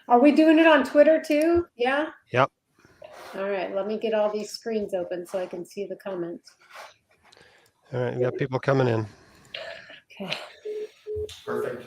Are we doing it on Twitter too? Yeah? Yep. All right, let me get all these screens open so I can see the comments. All right, we got people coming in. Okay. Perfect.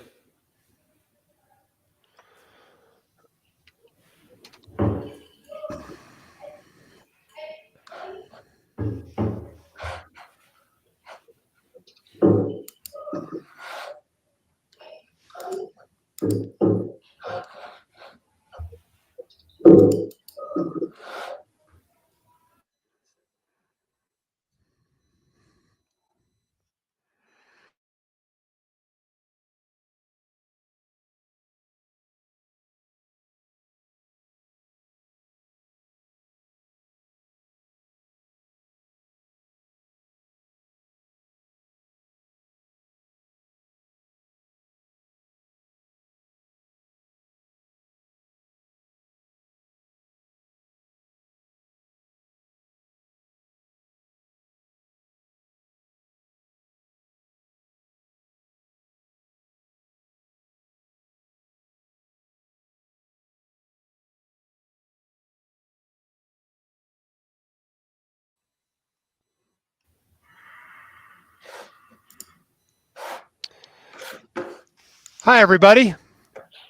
Hi, everybody.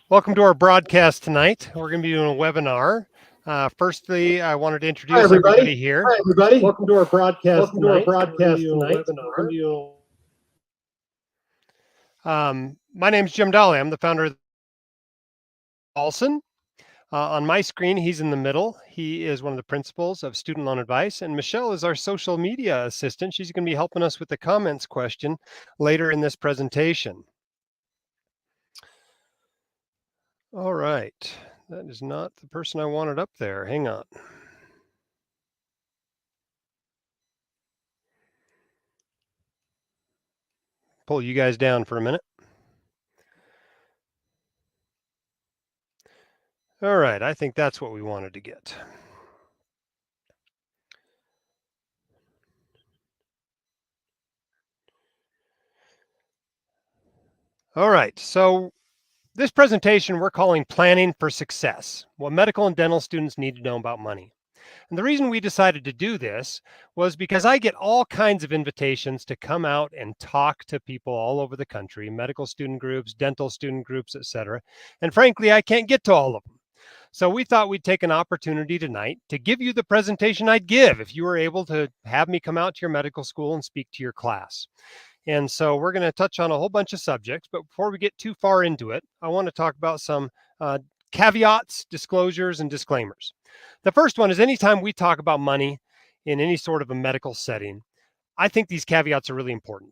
Welcome to our broadcast tonight. We're going to be doing a webinar. Firstly, I wanted to introduce everybody here. Hi, everybody. Welcome to our broadcast Welcome to our broadcast tonight. My name is Jim Dolly. I'm the founder of Olson. On my screen, he's in the middle. He is one of the principals of Student Loan Advice, and Michelle is our social media assistant. She's going to be helping us with the comments question later in this presentation. All right, that is not the person I wanted up there. Hang on. Pull you guys down for a minute. All right, I think that's what we wanted to get. All right, so this presentation we're calling Planning for Success, what medical and dental students need to know about money. And the reason we decided to do this was because I get all kinds of invitations to come out and talk to people all over the country, medical student groups, dental student groups, etc. And frankly, I can't get to all of them. So we thought we'd take an opportunity tonight to give you the presentation I'd give if you were able to have me come out to your medical school and speak to your class. And so we're going to touch on a whole bunch of subjects, but before we get too far into it, I want to talk about some caveats, disclosures, and disclaimers. The first one is anytime we talk about money in any sort of a medical setting, I think these caveats are really important.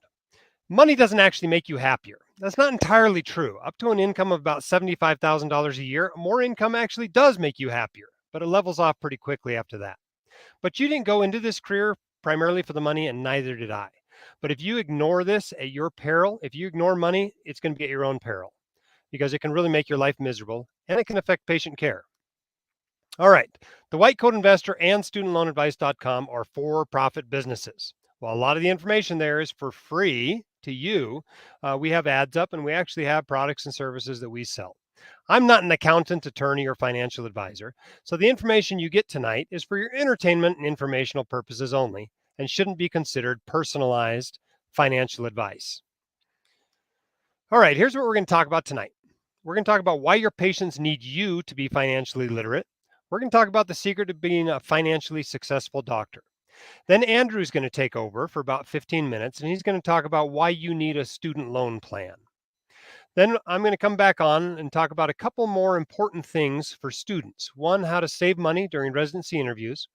Money doesn't actually make you happier. That's not entirely true. Up to an income of about $75,000 a year, more income actually does make you happier, but it levels off pretty quickly after that. But you didn't go into this career primarily for the money, and neither did I. But if you ignore this at your peril, if you ignore money, it's going to be at your own peril because it can really make your life miserable and it can affect patient care. All right, the White Coat Investor and StudentLoanAdvice.com are for-profit businesses. While a lot of the information there is for free to you, we have ads up and we actually have products and services that we sell. I'm not an accountant, attorney, or financial advisor, so the information you get tonight is for your entertainment and informational purposes only and shouldn't be considered personalized financial advice. All right, here's what we're going to talk about tonight. We're going to talk about why your patients need you to be financially literate. We're going to talk about the secret of being a financially successful doctor. Then Andrew's going to take over for about 15 minutes, and he's going to talk about why you need a student loan plan. Then I'm going to come back on and talk about a couple more important things for students. One, how to save money during residency interviews,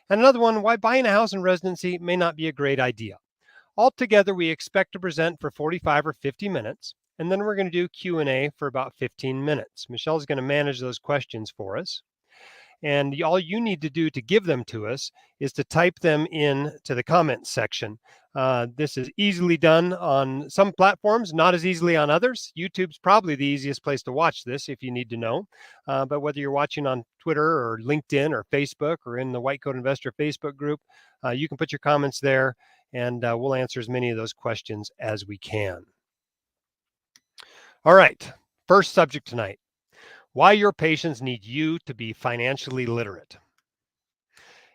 and another one, why buying a house in residency may not be a great idea. Altogether, we expect to present for 45 or 50 minutes, and then we're going to do Q&A for about 15 minutes. Michelle's going to manage those questions for us. And all you need to do to give them to us is to type them in to the comments section. This is easily done on some platforms, not as easily on others. YouTube's probably the easiest place to watch this if you need to know. But whether you're watching on Twitter or LinkedIn or Facebook or in the White Coat Investor Facebook group, you can put your comments there and we'll answer as many of those questions as we can. All right, first subject tonight. Why your patients need you to be financially literate.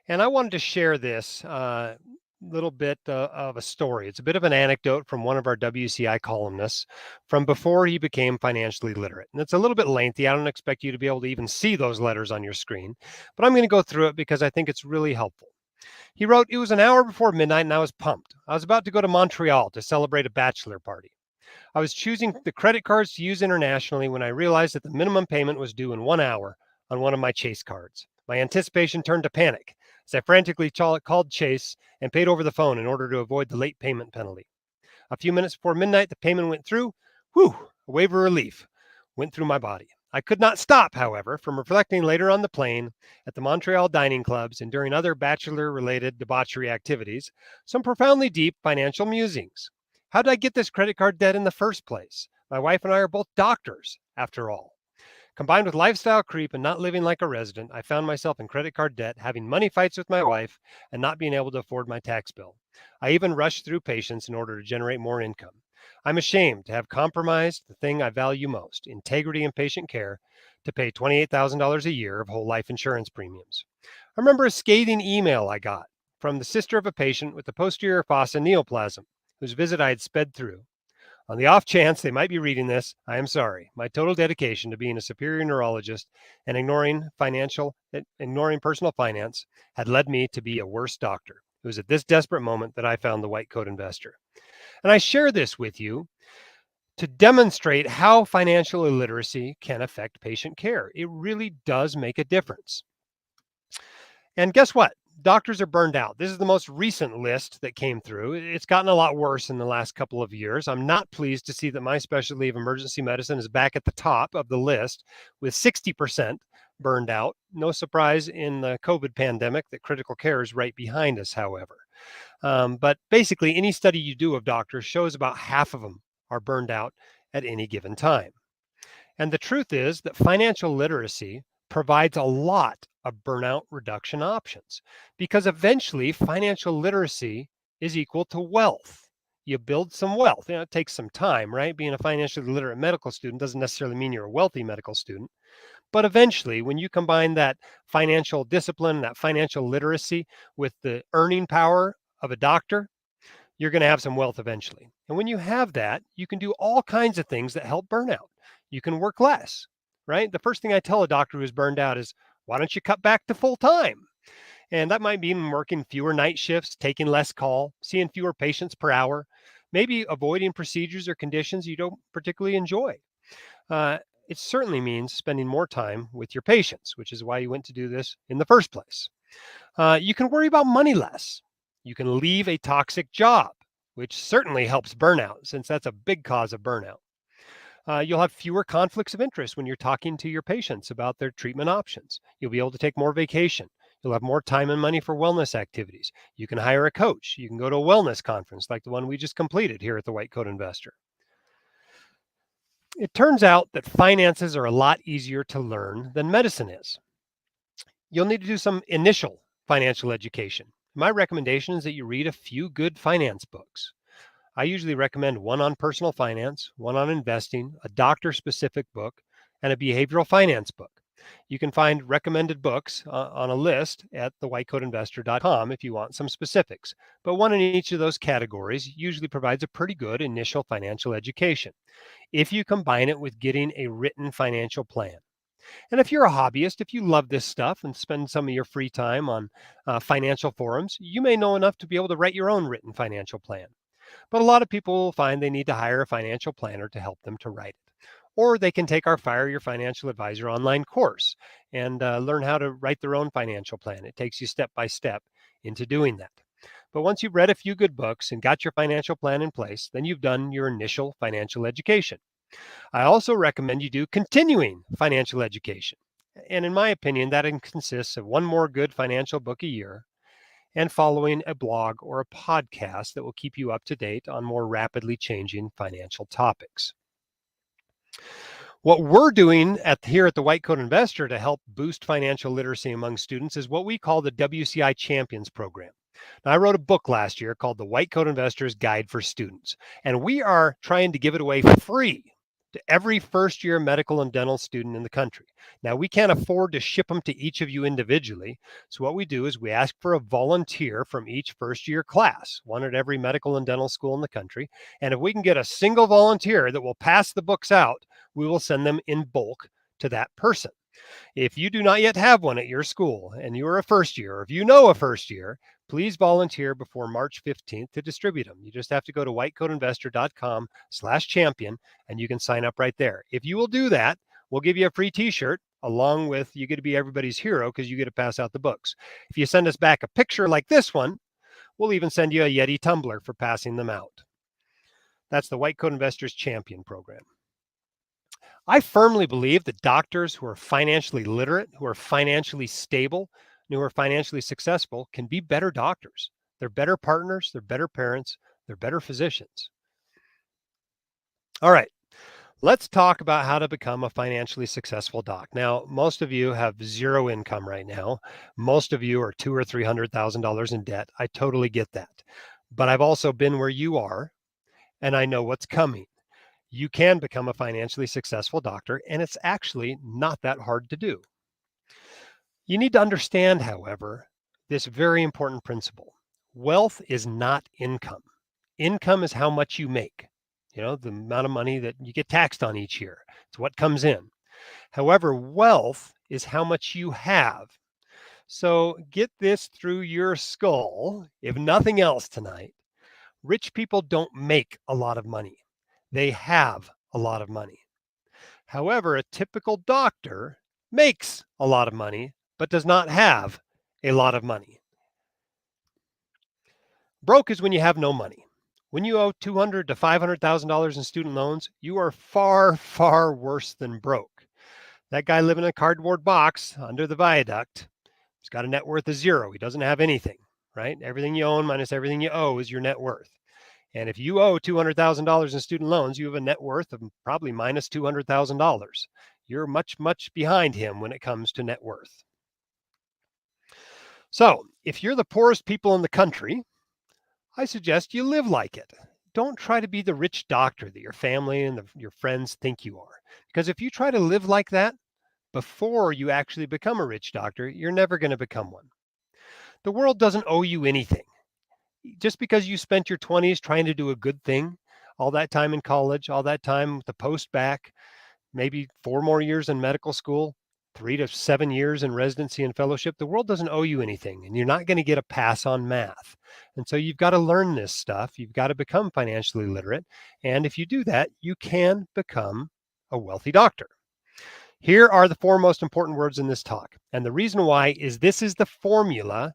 And I wanted to share this little bit of a story. It's a bit of an anecdote from one of our WCI columnists from before he became financially literate. And it's a little bit lengthy. I don't expect you to be able to even see those letters on your screen, but I'm going to go through it because I think it's really helpful. He wrote, "It was an hour before midnight and I was pumped. I was about to go to Montreal to celebrate a bachelor party. I was choosing the credit cards to use internationally when I realized that the minimum payment was due in 1 hour on one of my Chase cards. My anticipation turned to panic as I frantically called Chase and paid over the phone in order to avoid the late payment penalty. A few minutes before midnight, the payment went through. Whew, a wave of relief went through my body. I could not stop, however, from reflecting later on the plane, at the Montreal dining clubs, and during other bachelor-related debauchery activities, some profoundly deep financial musings. How did I get this credit card debt in the first place? My wife and I are both doctors, after all. Combined with lifestyle creep and not living like a resident, I found myself in credit card debt, having money fights with my wife, and not being able to afford my tax bill. I even rushed through patients in order to generate more income. I'm ashamed to have compromised the thing I value most, integrity in patient care, to pay $28,000 a year of whole life insurance premiums. I remember a scathing email I got from the sister of a patient with the posterior fossa neoplasm, whose visit I had sped through. On the off chance they might be reading this, I am sorry. My total dedication to being a superior neurologist and ignoring personal finance had led me to be a worse doctor. It was at this desperate moment that I found the white coat investor. And I share this with you to demonstrate how financial illiteracy can affect patient care. It really does make a difference. And guess what? Doctors are burned out. This is the most recent list that came through. It's gotten a lot worse in the last couple of years. I'm not pleased to see that my specialty of emergency medicine is back at the top of the list with 60% burned out. No surprise in the COVID pandemic that critical care is right behind us, however. But basically, any study you do of doctors shows about half of them are burned out at any given time. And the truth is that financial literacy provides a lot of burnout reduction options because eventually financial literacy is equal to wealth. You build some wealth. It takes some time, right? Being a financially literate medical student doesn't necessarily mean you're a wealthy medical student. But eventually, when you combine that financial discipline, that financial literacy with the earning power of a doctor, you're going to have some wealth eventually. And when you have that, you can do all kinds of things that help burnout. You can work less, right? The first thing I tell a doctor who's burned out is, why don't you cut back to full time? And that might mean working fewer night shifts, taking less call, seeing fewer patients per hour, maybe avoiding procedures or conditions you don't particularly enjoy. It certainly means spending more time with your patients, which is why you went to do this in the first place. You can worry about money less. You can leave a toxic job, which certainly helps burnout, since that's a big cause of burnout. You'll have fewer conflicts of interest when you're talking to your patients about their treatment options. You'll be able to take more vacation. You'll have more time and money for wellness activities. You can hire a coach. You can go to a wellness conference like the one we just completed here at the White Coat Investor. It turns out that finances are a lot easier to learn than medicine is. You'll need to do some initial financial education. My recommendation is that you read a few good finance books. I usually recommend one on personal finance, one on investing, a doctor-specific book, and a behavioral finance book. You can find recommended books on a list at thewhitecoatinvestor.com if you want some specifics. But one in each of those categories usually provides a pretty good initial financial education if you combine it with getting a written financial plan. And if you're a hobbyist, if you love this stuff and spend some of your free time on financial forums, you may know enough to be able to write your own written financial plan. But a lot of people will find they need to hire a financial planner to help them to write it. Or they can take our Fire Your Financial Advisor online course and learn how to write their own financial plan. It takes you step by step into doing that. But once you've read a few good books and got your financial plan in place, then you've done your initial financial education. I also recommend you do continuing financial education. And in my opinion, that consists of one more good financial book a year and following a blog or a podcast that will keep you up to date on more rapidly changing financial topics. What we're doing here at the White Coat Investor to help boost financial literacy among students is what we call the WCI Champions Program. Now, I wrote a book last year called The White Coat Investor's Guide for Students, and we are trying to give it away free to every first-year medical and dental student in the country. Now, we can't afford to ship them to each of you individually. So what we do is we ask for a volunteer from each first-year class, one at every medical and dental school in the country. And if we can get a single volunteer that will pass the books out, we will send them in bulk to that person. If you do not yet have one at your school and you are a first year, or if you know a first year, please volunteer before March 15th to distribute them. You just have to go to whitecoatinvestor.com/champion and you can sign up right there. If you will do that, we'll give you a free t-shirt along with you get to be everybody's hero because you get to pass out the books. If you send us back a picture like this one, we'll even send you a Yeti tumbler for passing them out. That's the White Coat Investors Champion program. I firmly believe that doctors who are financially literate, who are financially stable, and who are financially successful can be better doctors. They're better partners, they're better parents, they're better physicians. All right, let's talk about how to become a financially successful doc. Now, most of you have zero income right now. Most of you are $200,000 or $300,000 in debt. I totally get that. But I've also been where you are, and I know what's coming. You can become a financially successful doctor, and it's actually not that hard to do. You need to understand, however, this very important principle. Wealth is not income. Income is how much you make, the amount of money that you get taxed on each year. It's what comes in. However, wealth is how much you have. So get this through your skull, if nothing else tonight. Rich people don't make a lot of money. They have a lot of money. However, a typical doctor makes a lot of money, but does not have a lot of money. Broke is when you have no money. When you owe $200,000 to $500,000 in student loans, you are far, far worse than broke. That guy living in a cardboard box under the viaduct, he's got a net worth of zero. He doesn't have anything, right? Everything you own minus everything you owe is your net worth. And if you owe $200,000 in student loans, you have a net worth of probably minus $200,000. You're much, much behind him when it comes to net worth. So if you're the poorest people in the country, I suggest you live like it. Don't try to be the rich doctor that your family and your friends think you are. Because if you try to live like that before you actually become a rich doctor, you're never going to become one. The world doesn't owe you anything. Just because you spent your 20s trying to do a good thing, all that time in college, all that time with the post-bac, maybe 4 more years in medical school, 3 to 7 years in residency and fellowship, the world doesn't owe you anything, and you're not going to get a pass on math. And so you've got to learn this stuff. You've got to become financially literate. And if you do that, you can become a wealthy doctor. Here are the 4 most important words in this talk. And the reason why is this is the formula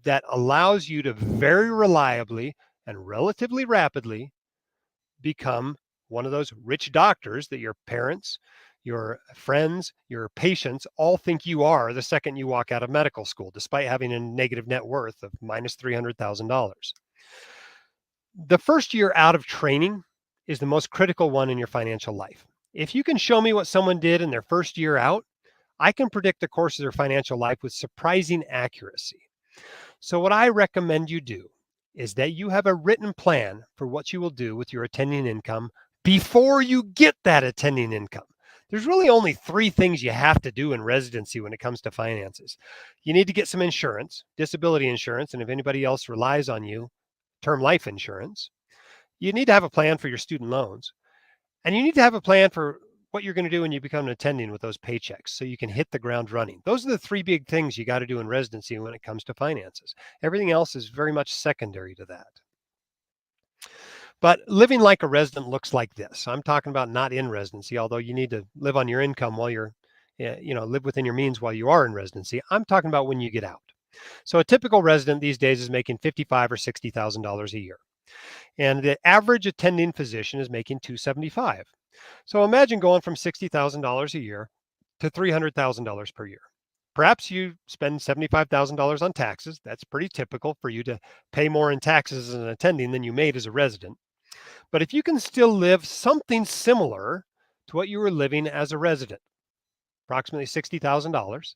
that allows you to very reliably and relatively rapidly become one of those rich doctors that your parents, your friends, your patients all think you are the second you walk out of medical school, despite having a negative net worth of minus $300,000. The first year out of training is the most critical one in your financial life. If you can show me what someone did in their first year out, I can predict the course of their financial life with surprising accuracy. So what I recommend you do is that you have a written plan for what you will do with your attending income before you get that attending income. There's really only 3 things you have to do in residency when it comes to finances. You need to get some insurance, disability insurance, and if anybody else relies on you, term life insurance. You need to have a plan for your student loans. And you need to have a plan for what you're going to do when you become an attending with those paychecks so you can hit the ground running. Those are the 3 big things you got to do in residency when it comes to finances. Everything else is very much secondary to that. But living like a resident looks like this. I'm talking about not in residency, although you need to live on your income while you're, live within your means while you are in residency. I'm talking about when you get out. So a typical resident these days is making $55,000 or $60,000 a year. And the average attending physician is making $275,000. So imagine going from $60,000 a year to $300,000 per year. Perhaps you spend $75,000 on taxes. That's pretty typical for you to pay more in taxes as an attending than you made as a resident. But if you can still live something similar to what you were living as a resident, approximately $60,000,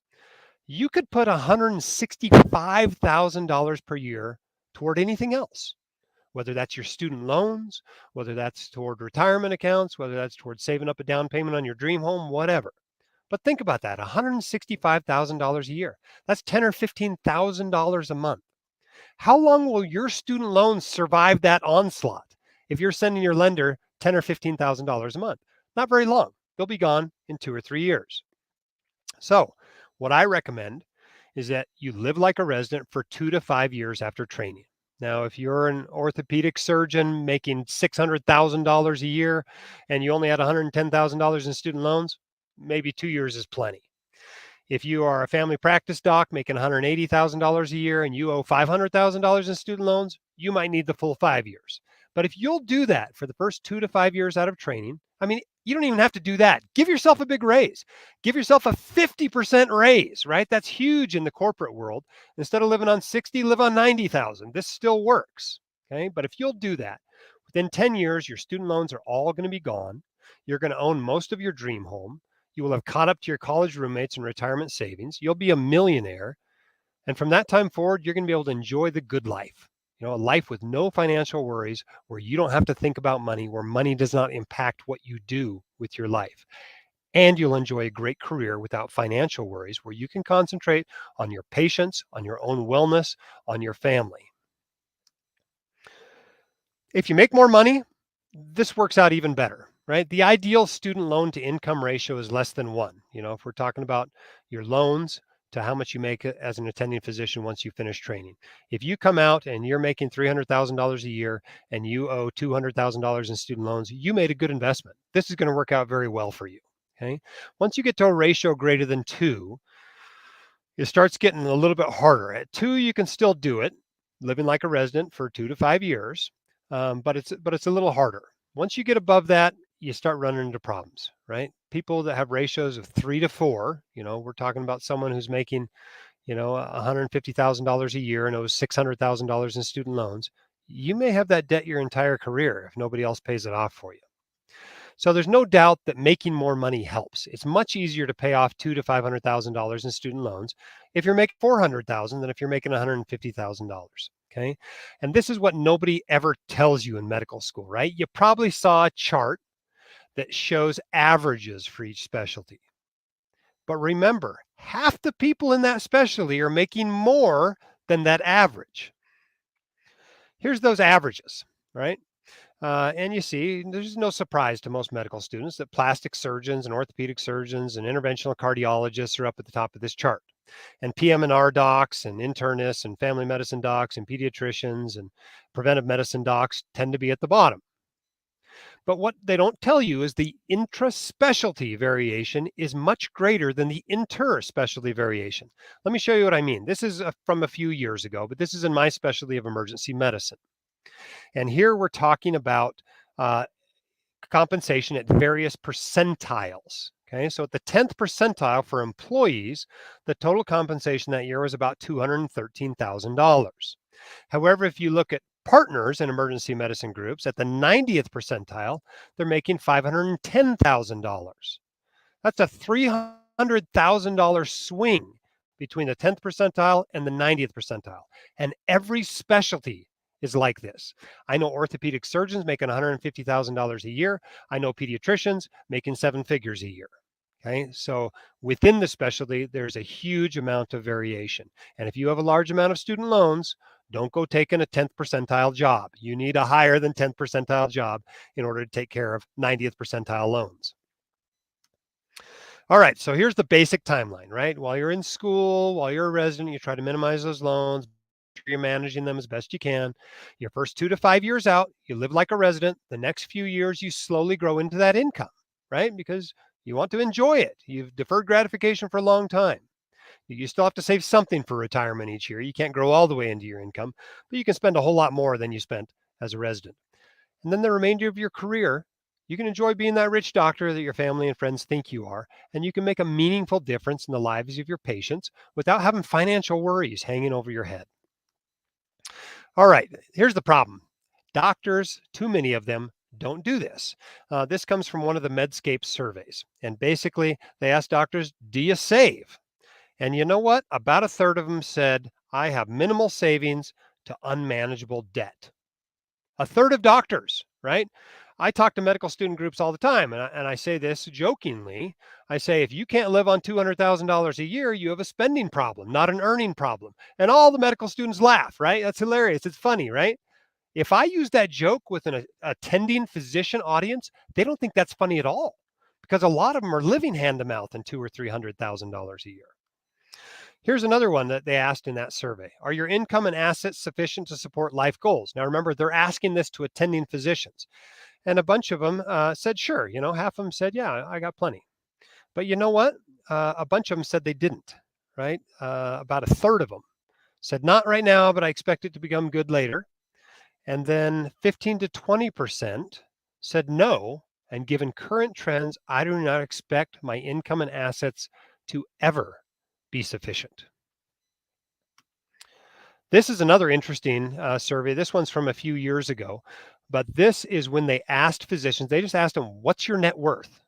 you could put $165,000 per year toward anything else. whether that's your student loans, whether that's toward retirement accounts, whether that's toward saving up a down payment on your dream home, whatever. But think about that, $165,000 a year. That's $10,000 or $15,000 a month. How long will your student loans survive that onslaught if you're sending your lender $10,000 or $15,000 a month? Not very long. They'll be gone in 2 or 3 years. So, what I recommend is that you live like a resident for 2 to 5 years after training. Now, if you're an orthopedic surgeon making $600,000 a year and you only had $110,000 in student loans, maybe 2 years is plenty. If you are a family practice doc making $180,000 a year and you owe $500,000 in student loans, you might need the full 5 years. But if you'll do that for the first 2 to 5 years out of training, I mean, you don't even have to do that. Give yourself a big raise. Give yourself a 50% raise, right? That's huge in the corporate world. Instead of living on 60, live on 90,000. This still works, okay? But if you'll do that, within 10 years, your student loans are all going to be gone. You're going to own most of your dream home. You will have caught up to your college roommates and retirement savings. You'll be a millionaire. And from that time forward, you're going to be able to enjoy the good life. A life with no financial worries, where you don't have to think about money, where money does not impact what you do with your life. And you'll enjoy a great career without financial worries, where you can concentrate on your patients, on your own wellness, on your family. If you make more money, this works out even better, right? The ideal student loan to income ratio is less than 1. If we're talking about your loans to how much you make as an attending physician once you finish training. If you come out and you're making $300,000 a year and you owe $200,000 in student loans, you made a good investment. This is going to work out very well for you, okay? Once you get to a ratio greater than 2, it starts getting a little bit harder. At 2, you can still do it, living like a resident for 2 to 5 years, but it's a little harder. Once you get above that, you start running into problems, right? People that have ratios of 3 to 4, we're talking about someone who's making, $150,000 a year and owes $600,000 in student loans. You may have that debt your entire career if nobody else pays it off for you. So there's no doubt that making more money helps. It's much easier to pay off $200,000 to $500,000 in student loans if you're making $400,000 than if you're making $150,000. Okay. And this is what nobody ever tells you in medical school, right? You probably saw a chart that shows averages for each specialty. But remember, half the people in that specialty are making more than that average. Here's those averages, right? And you see, there's no surprise to most medical students that plastic surgeons and orthopedic surgeons and interventional cardiologists are up at the top of this chart. And PM&R docs and internists and family medicine docs and pediatricians and preventive medicine docs tend to be at the bottom. But what they don't tell you is the intra-specialty variation is much greater than the inter-specialty variation. Let me show you what I mean. This is from a few years ago, but this is in my specialty of emergency medicine. And here we're talking about compensation at various percentiles. Okay, so at the 10th percentile for employees, the total compensation that year was about $213,000. However, if you look at partners in emergency medicine groups at the 90th percentile, they're making $510,000. That's a $300,000 swing between the 10th percentile and the 90th percentile. And every specialty is like this. I know orthopedic surgeons making $150,000 a year. I know pediatricians making 7 figures a year. Okay, so within the specialty, there's a huge amount of variation. And if you have a large amount of student loans, don't go taking a 10th percentile job. You need a higher than 10th percentile job in order to take care of 90th percentile loans. All right, so here's the basic timeline, right? While you're in school, while you're a resident, you try to minimize those loans. You're managing them as best you can. Your first 2 to 5 years out, you live like a resident. The next few years, you slowly grow into that income, right? Because you want to enjoy it. You've deferred gratification for a long time. You still have to save something for retirement each year. You can't grow all the way into your income, but you can spend a whole lot more than you spent as a resident. And then the remainder of your career, you can enjoy being that rich doctor that your family and friends think you are, and you can make a meaningful difference in the lives of your patients without having financial worries hanging over your head. All right, here's the problem. Doctors, too many of them, don't do this. This comes from one of the Medscape surveys. And basically, they asked doctors, do you save? And you know what? About a third of them said, I have minimal savings to unmanageable debt. A third of doctors, right? I talk to medical student groups all the time, and I say this jokingly. I say, if you can't live on $200,000 a year, you have a spending problem, not an earning problem. And all the medical students laugh, right? That's hilarious. It's funny, right? If I use that joke with an attending physician audience, they don't think that's funny at all, because a lot of them are living hand to mouth on $200,000 or $300,000 a year. Here's another one that they asked in that survey. Are your income and assets sufficient to support life goals? Now, remember, they're asking this to attending physicians. And a bunch of them said, sure. Half of them said, yeah, I got plenty. But you know what? A bunch of them said they didn't, right? About a third of them said, not right now, but I expect it to become good later. And then 15 to 20% said no. And given current trends, I do not expect my income and assets to ever be sufficient. This is another interesting survey. This one's from a few years ago, but this is when they asked physicians, they just asked them, what's your net worth?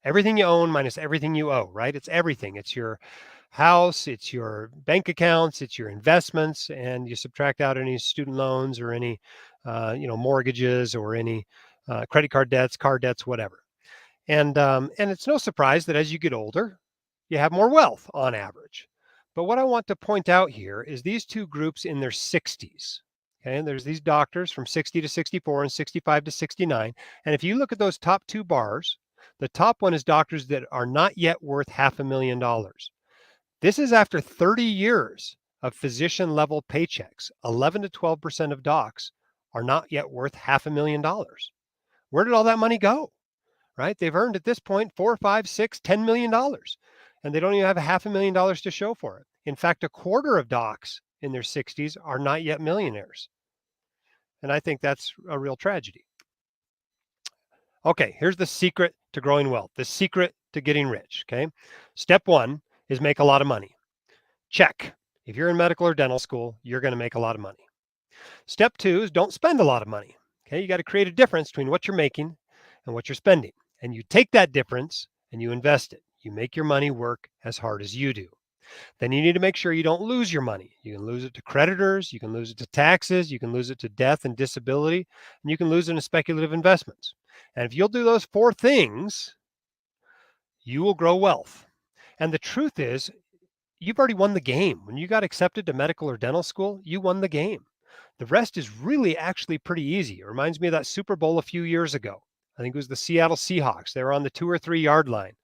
Everything you own minus everything you owe, right? It's everything. It's your house, it's your bank accounts, it's your investments, and you subtract out any student loans or any, mortgages or any credit card debts, car debts, whatever. And it's no surprise that as you get older, you have more wealth on average. But what I want to point out here is these two groups in their 60s. Okay, and there's these doctors from 60 to 64 and 65 to 69. And if you look at those top two bars, the top one is doctors that are not yet worth $500,000. This is after 30 years of physician level paychecks. 11 to 12% of docs are not yet worth $500,000. Where did all that money go? Right? They've earned at this point $4, $5, $6, $10 million, and they don't even have $500,000 to show for it. In fact, a quarter of docs in their 60s are not yet millionaires. And I think that's a real tragedy. Okay, here's the secret to growing wealth, the secret to getting rich. Okay. Step one is make a lot of money. Check. If you're in medical or dental school, you're going to make a lot of money. Step two is don't spend a lot of money. Okay. You got to create a difference between what you're making and what you're spending. And you take that difference and you invest it. You make your money work as hard as you do. Then you need to make sure you don't lose your money. You can lose it to creditors, you can lose it to taxes, you can lose it to death and disability, and you can lose it in speculative investments. And if you'll do those four things, you will grow wealth. And the truth is, you've already won the game. When you got accepted to medical or dental school, you won the game. The rest is really actually pretty easy. It reminds me of that Super Bowl a few years ago. I think it was the Seattle Seahawks. They were on the 2 or 3 yard line,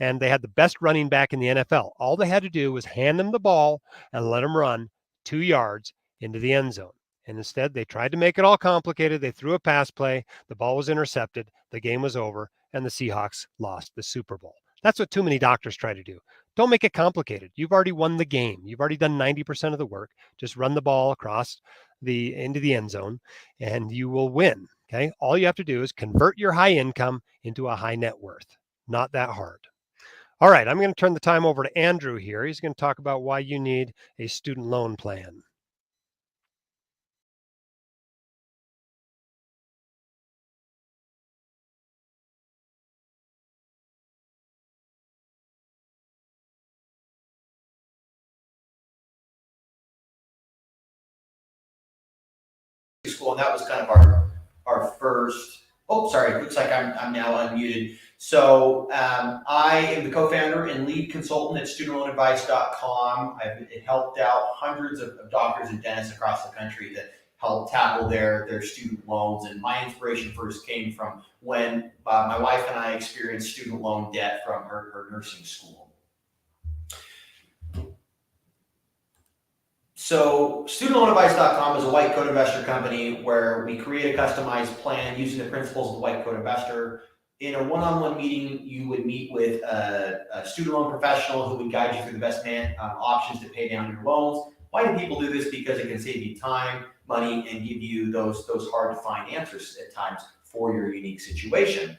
and they had the best running back in the NFL. All they had to do was hand them the ball and let them run 2 yards into the end zone. And instead, they tried to make it all complicated. They threw a pass play. The ball was intercepted. The game was over, and the Seahawks lost the Super Bowl. That's what too many doctors try to do. Don't make it complicated. You've already won the game. You've already done 90% of the work. Just run the ball across into the end zone, and you will win. Okay. All you have to do is convert your high income into a high net worth. Not that hard. All right. I'm going to turn the time over to Andrew here. He's going to talk about why you need a student loan plan. School, and that was kind of our first. Oh, sorry. Looks like I'm now unmuted. So I am the co-founder and lead consultant at studentloanadvice.com. I've helped out hundreds of doctors and dentists across the country that help tackle their student loans. And my inspiration first came from when my wife and I experienced student loan debt from her nursing school. So studentloanadvice.com is a white coat investor company where we create a customized plan using the principles of the white coat investor. In a one-on-one meeting, you would meet with a student loan professional who would guide you through the best options to pay down your loans. Why do people do this? Because it can save you time, money, and give you those hard to find answers at times for your unique situation.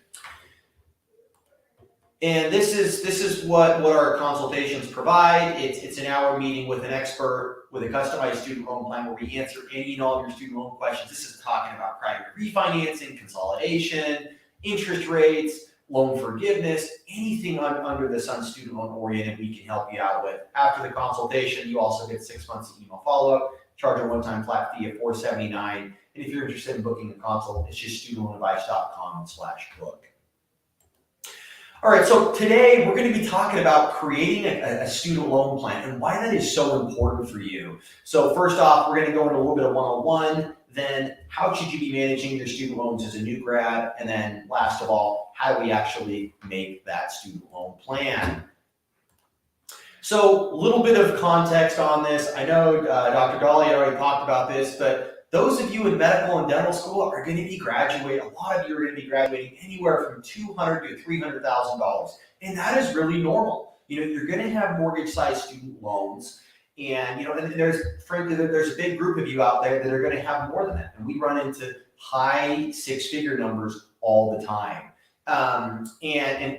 And this is what our consultations provide. It's an hour meeting with an expert with a customized student loan plan where we answer any and all of your student loan questions. This is talking about private refinancing, consolidation, interest rates, loan forgiveness, anything under the sun student loan oriented we can help you out with. After the consultation, you also get 6 months of email follow-up. charge a one-time flat fee of $479. And if you're interested in booking a consult, it's just studentloanadvice.com/book. All right, so today we're going to be talking about creating a student loan plan and why that is so important for you. So first off, we're going to go into a little bit of 101, then how should you be managing your student loans as a new grad, and then last of all, how do we actually make that student loan plan? So a little bit of context on this. I know Dr. Dolly already talked about this, but those of you in medical and dental school are going to be graduating. A lot of you are going to be graduating anywhere from $200,000 to $300,000, and that is really normal. You're going to have mortgage-sized student loans, and and there's a big group of you out there that are going to have more than that, and we run into high six-figure numbers all the time. And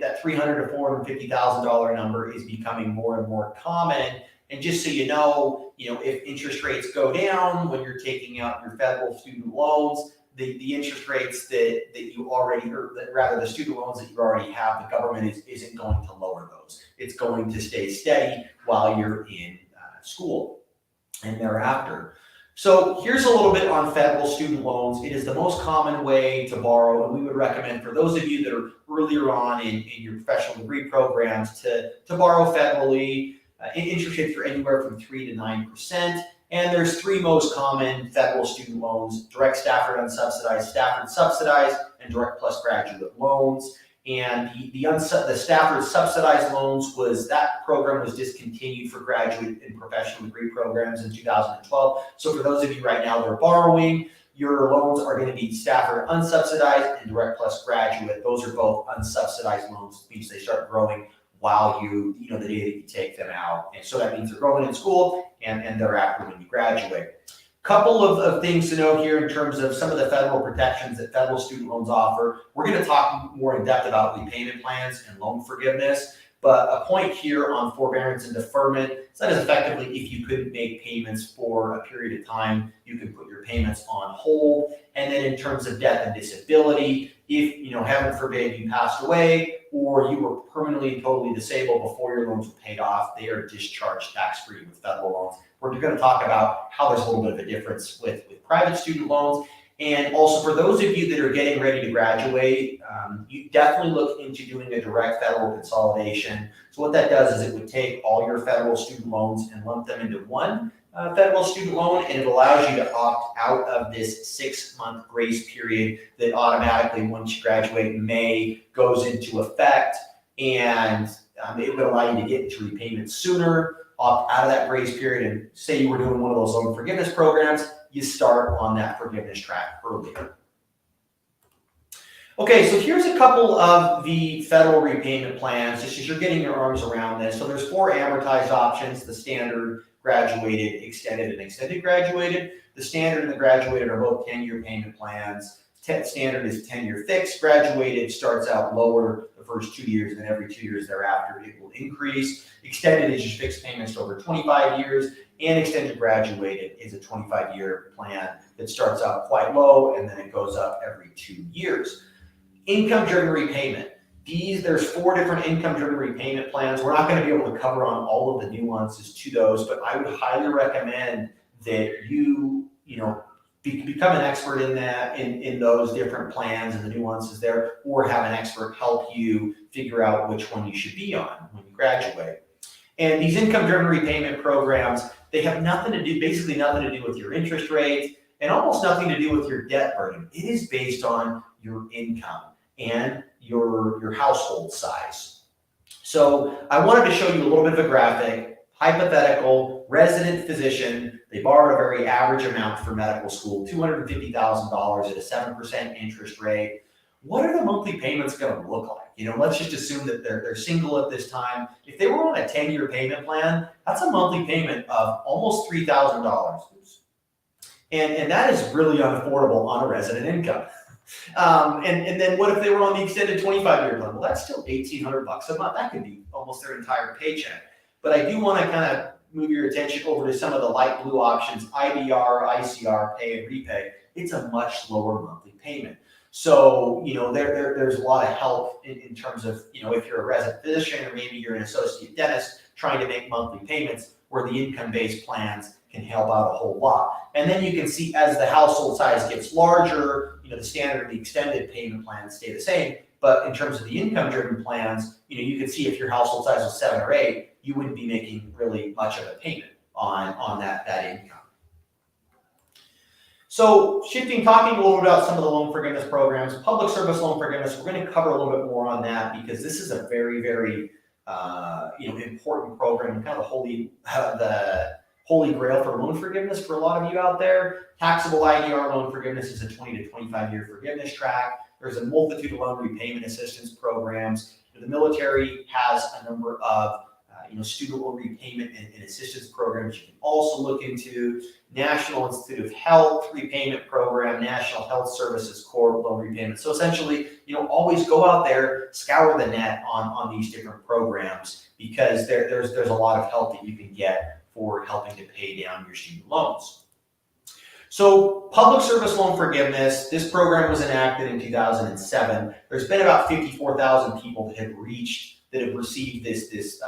that $300,000 to $450,000 number is becoming more and more common. And just so you know, if interest rates go down when you're taking out your federal student loans, the interest rates that you already, or rather the student loans that you already have, the government isn't going to lower those. It's going to stay steady while you're in school and thereafter. So here's a little bit on federal student loans. It is the most common way to borrow, and we would recommend for those of you that are earlier on in your professional degree programs to borrow federally. Interest rates are anywhere from 3 to 9%. And there's three most common federal student loans: direct Stafford unsubsidized, Stafford subsidized, and direct plus graduate loans. And the Stafford subsidized loans that program was discontinued for graduate and professional degree programs in 2012. So for those of you right now that are borrowing, your loans are going to be Stafford unsubsidized and direct plus graduate. Those are both unsubsidized loans, which means they start growing while the day that you take them out. And so that means they're growing in school and thereafter when you graduate. Couple of things to note here in terms of some of the federal protections that federal student loans offer. We're going to talk more in depth about repayment plans and loan forgiveness, but a point here on forbearance and deferment is that is effectively if you couldn't make payments for a period of time, you can put your payments on hold. And then in terms of death and disability, if, heaven forbid, you passed away or you were permanently and totally disabled before your loans were paid off, they are discharged tax-free with federal loans. We're going to talk about how there's a little bit of a difference with private student loans. And also for those of you that are getting ready to graduate, you definitely look into doing a direct federal consolidation. So what that does is it would take all your federal student loans and lump them into one federal student loan, and it allows you to opt out of this 6-month grace period that automatically, once you graduate in May, goes into effect. And it would allow you to get into repayment sooner, opt out of that grace period, and say you were doing one of those loan forgiveness programs, you start on that forgiveness track earlier. Okay, so here's a couple of the federal repayment plans, just as you're getting your arms around this. So there's 4 amortized options: the standard, graduated, extended, and extended graduated. The standard and the graduated are both 10-year payment plans. Standard is 10-year fixed. Graduated starts out lower the first 2 years, and then every 2 years thereafter it will increase. Extended is just fixed payments over 25 years, and extended graduated is a 25-year plan that starts out quite low, and then it goes up every 2 years. Income-driven repayment. There's 4 different income-driven repayment plans. We're not going to be able to cover on all of the nuances to those, but I would highly recommend that you become an expert in that, in those different plans and the nuances there, or have an expert help you figure out which one you should be on when you graduate. And these income-driven repayment programs, they have basically nothing to do with your interest rate and almost nothing to do with your debt burden. It is based on your income and your household size. So I wanted to show you a little bit of a graphic. Hypothetical resident physician, they borrowed a very average amount for medical school, $250,000 at a 7% interest rate. What are the monthly payments going to look like? Let's just assume that they're single at this time. If they were on a 10-year payment plan, that's a monthly payment of almost $3,000. And that is really unaffordable on a resident income. And then what if they were on the extended 25-year plan? Well, that's still $1,800 a month. That could be almost their entire paycheck. But I do want to kind of move your attention over to some of the light blue options: IBR, ICR, pay and repay. It's a much lower monthly payment. So, there's a lot of help in terms of, if you're a resident physician or maybe you're an associate dentist trying to make monthly payments, where the income-based plans can help out a whole lot. And then you can see as the household size gets larger, the standard and the extended payment plans stay the same. But in terms of the income-driven plans, you can see if your household size was 7 or 8, you wouldn't be making really much of a payment on that income. So talking a little bit about some of the loan forgiveness programs, public service loan forgiveness, we're going to cover a little bit more on that because this is a very, very important program, kind of the holy grail for loan forgiveness for a lot of you out there. Taxable IDR loan forgiveness is a 20 to 25 year forgiveness track. There's a multitude of loan repayment assistance programs. The military has a number of student loan repayment and assistance programs you can also look into. National Institute of Health repayment program, National Health Services core loan repayment. So essentially, always go out there, scour the net on these different programs because there's a lot of help that you can get for helping to pay down your student loans. So public service loan forgiveness, this program was enacted in 2007. There's been about 54,000 people that have received this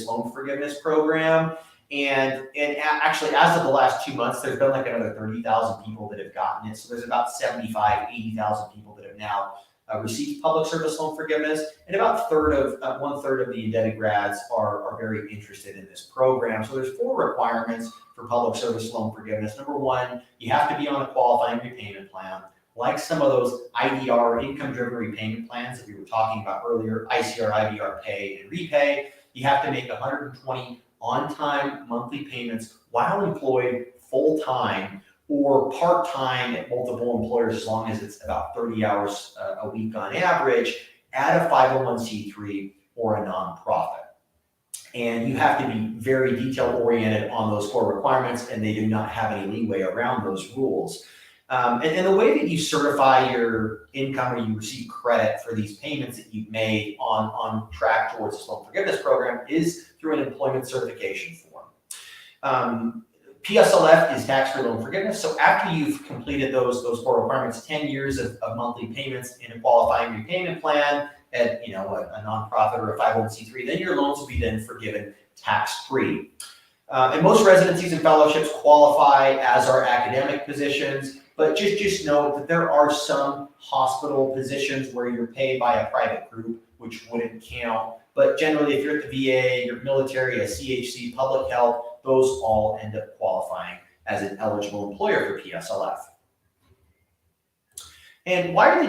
loan forgiveness program. And actually, as of the last 2 months, there's been like another 30,000 people that have gotten it. So there's about 80,000 people that have now received public service loan forgiveness. And about one third of the indebted grads are very interested in this program. So there's 4 requirements for public service loan forgiveness. Number 1, you have to be on a qualifying repayment plan. Like some of those IDR, income-driven repayment plans that we were talking about earlier, ICR, IDR Pay, and Repay, you have to make 120 on-time monthly payments while employed full-time or part-time at multiple employers, as long as it's about 30 hours a week on average, at a 501c3 or a nonprofit. And you have to be very detail-oriented on those 4 requirements, and they do not have any leeway around those rules. And the way that you certify your income or you receive credit for these payments that you've made on track towards this loan forgiveness program is through an employment certification form. PSLF is tax-free loan forgiveness. So after you've completed those 4 requirements, 10 years of monthly payments in a qualifying repayment plan at a nonprofit or a 501c3, then your loans will be then forgiven tax-free. And most residencies and fellowships qualify as our academic positions. But just note that there are some hospital positions where you're paid by a private group, which wouldn't count. But generally, if you're at the VA, your military, a CHC, public health, those all end up qualifying as an eligible employer for PSLF. And why do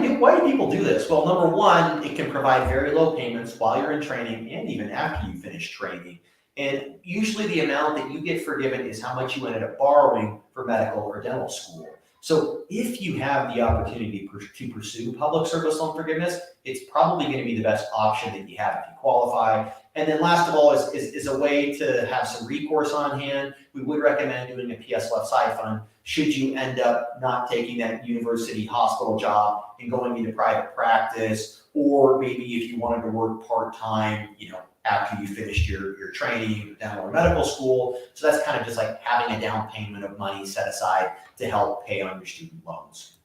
people do this? Well, number 1, it can provide very low payments while you're in training and even after you finish training. And usually the amount that you get forgiven is how much you ended up borrowing for medical or dental school. So if you have the opportunity to pursue public service loan forgiveness, it's probably going to be the best option that you have if you qualify. And then last of all is a way to have some recourse on hand. We would recommend doing a PSLF side fund should you end up not taking that university hospital job and going into private practice, or maybe if you wanted to work part-time, after you finished your training, dental or medical school. So that's kind of just like having a down payment of money set aside to help pay on your student loans.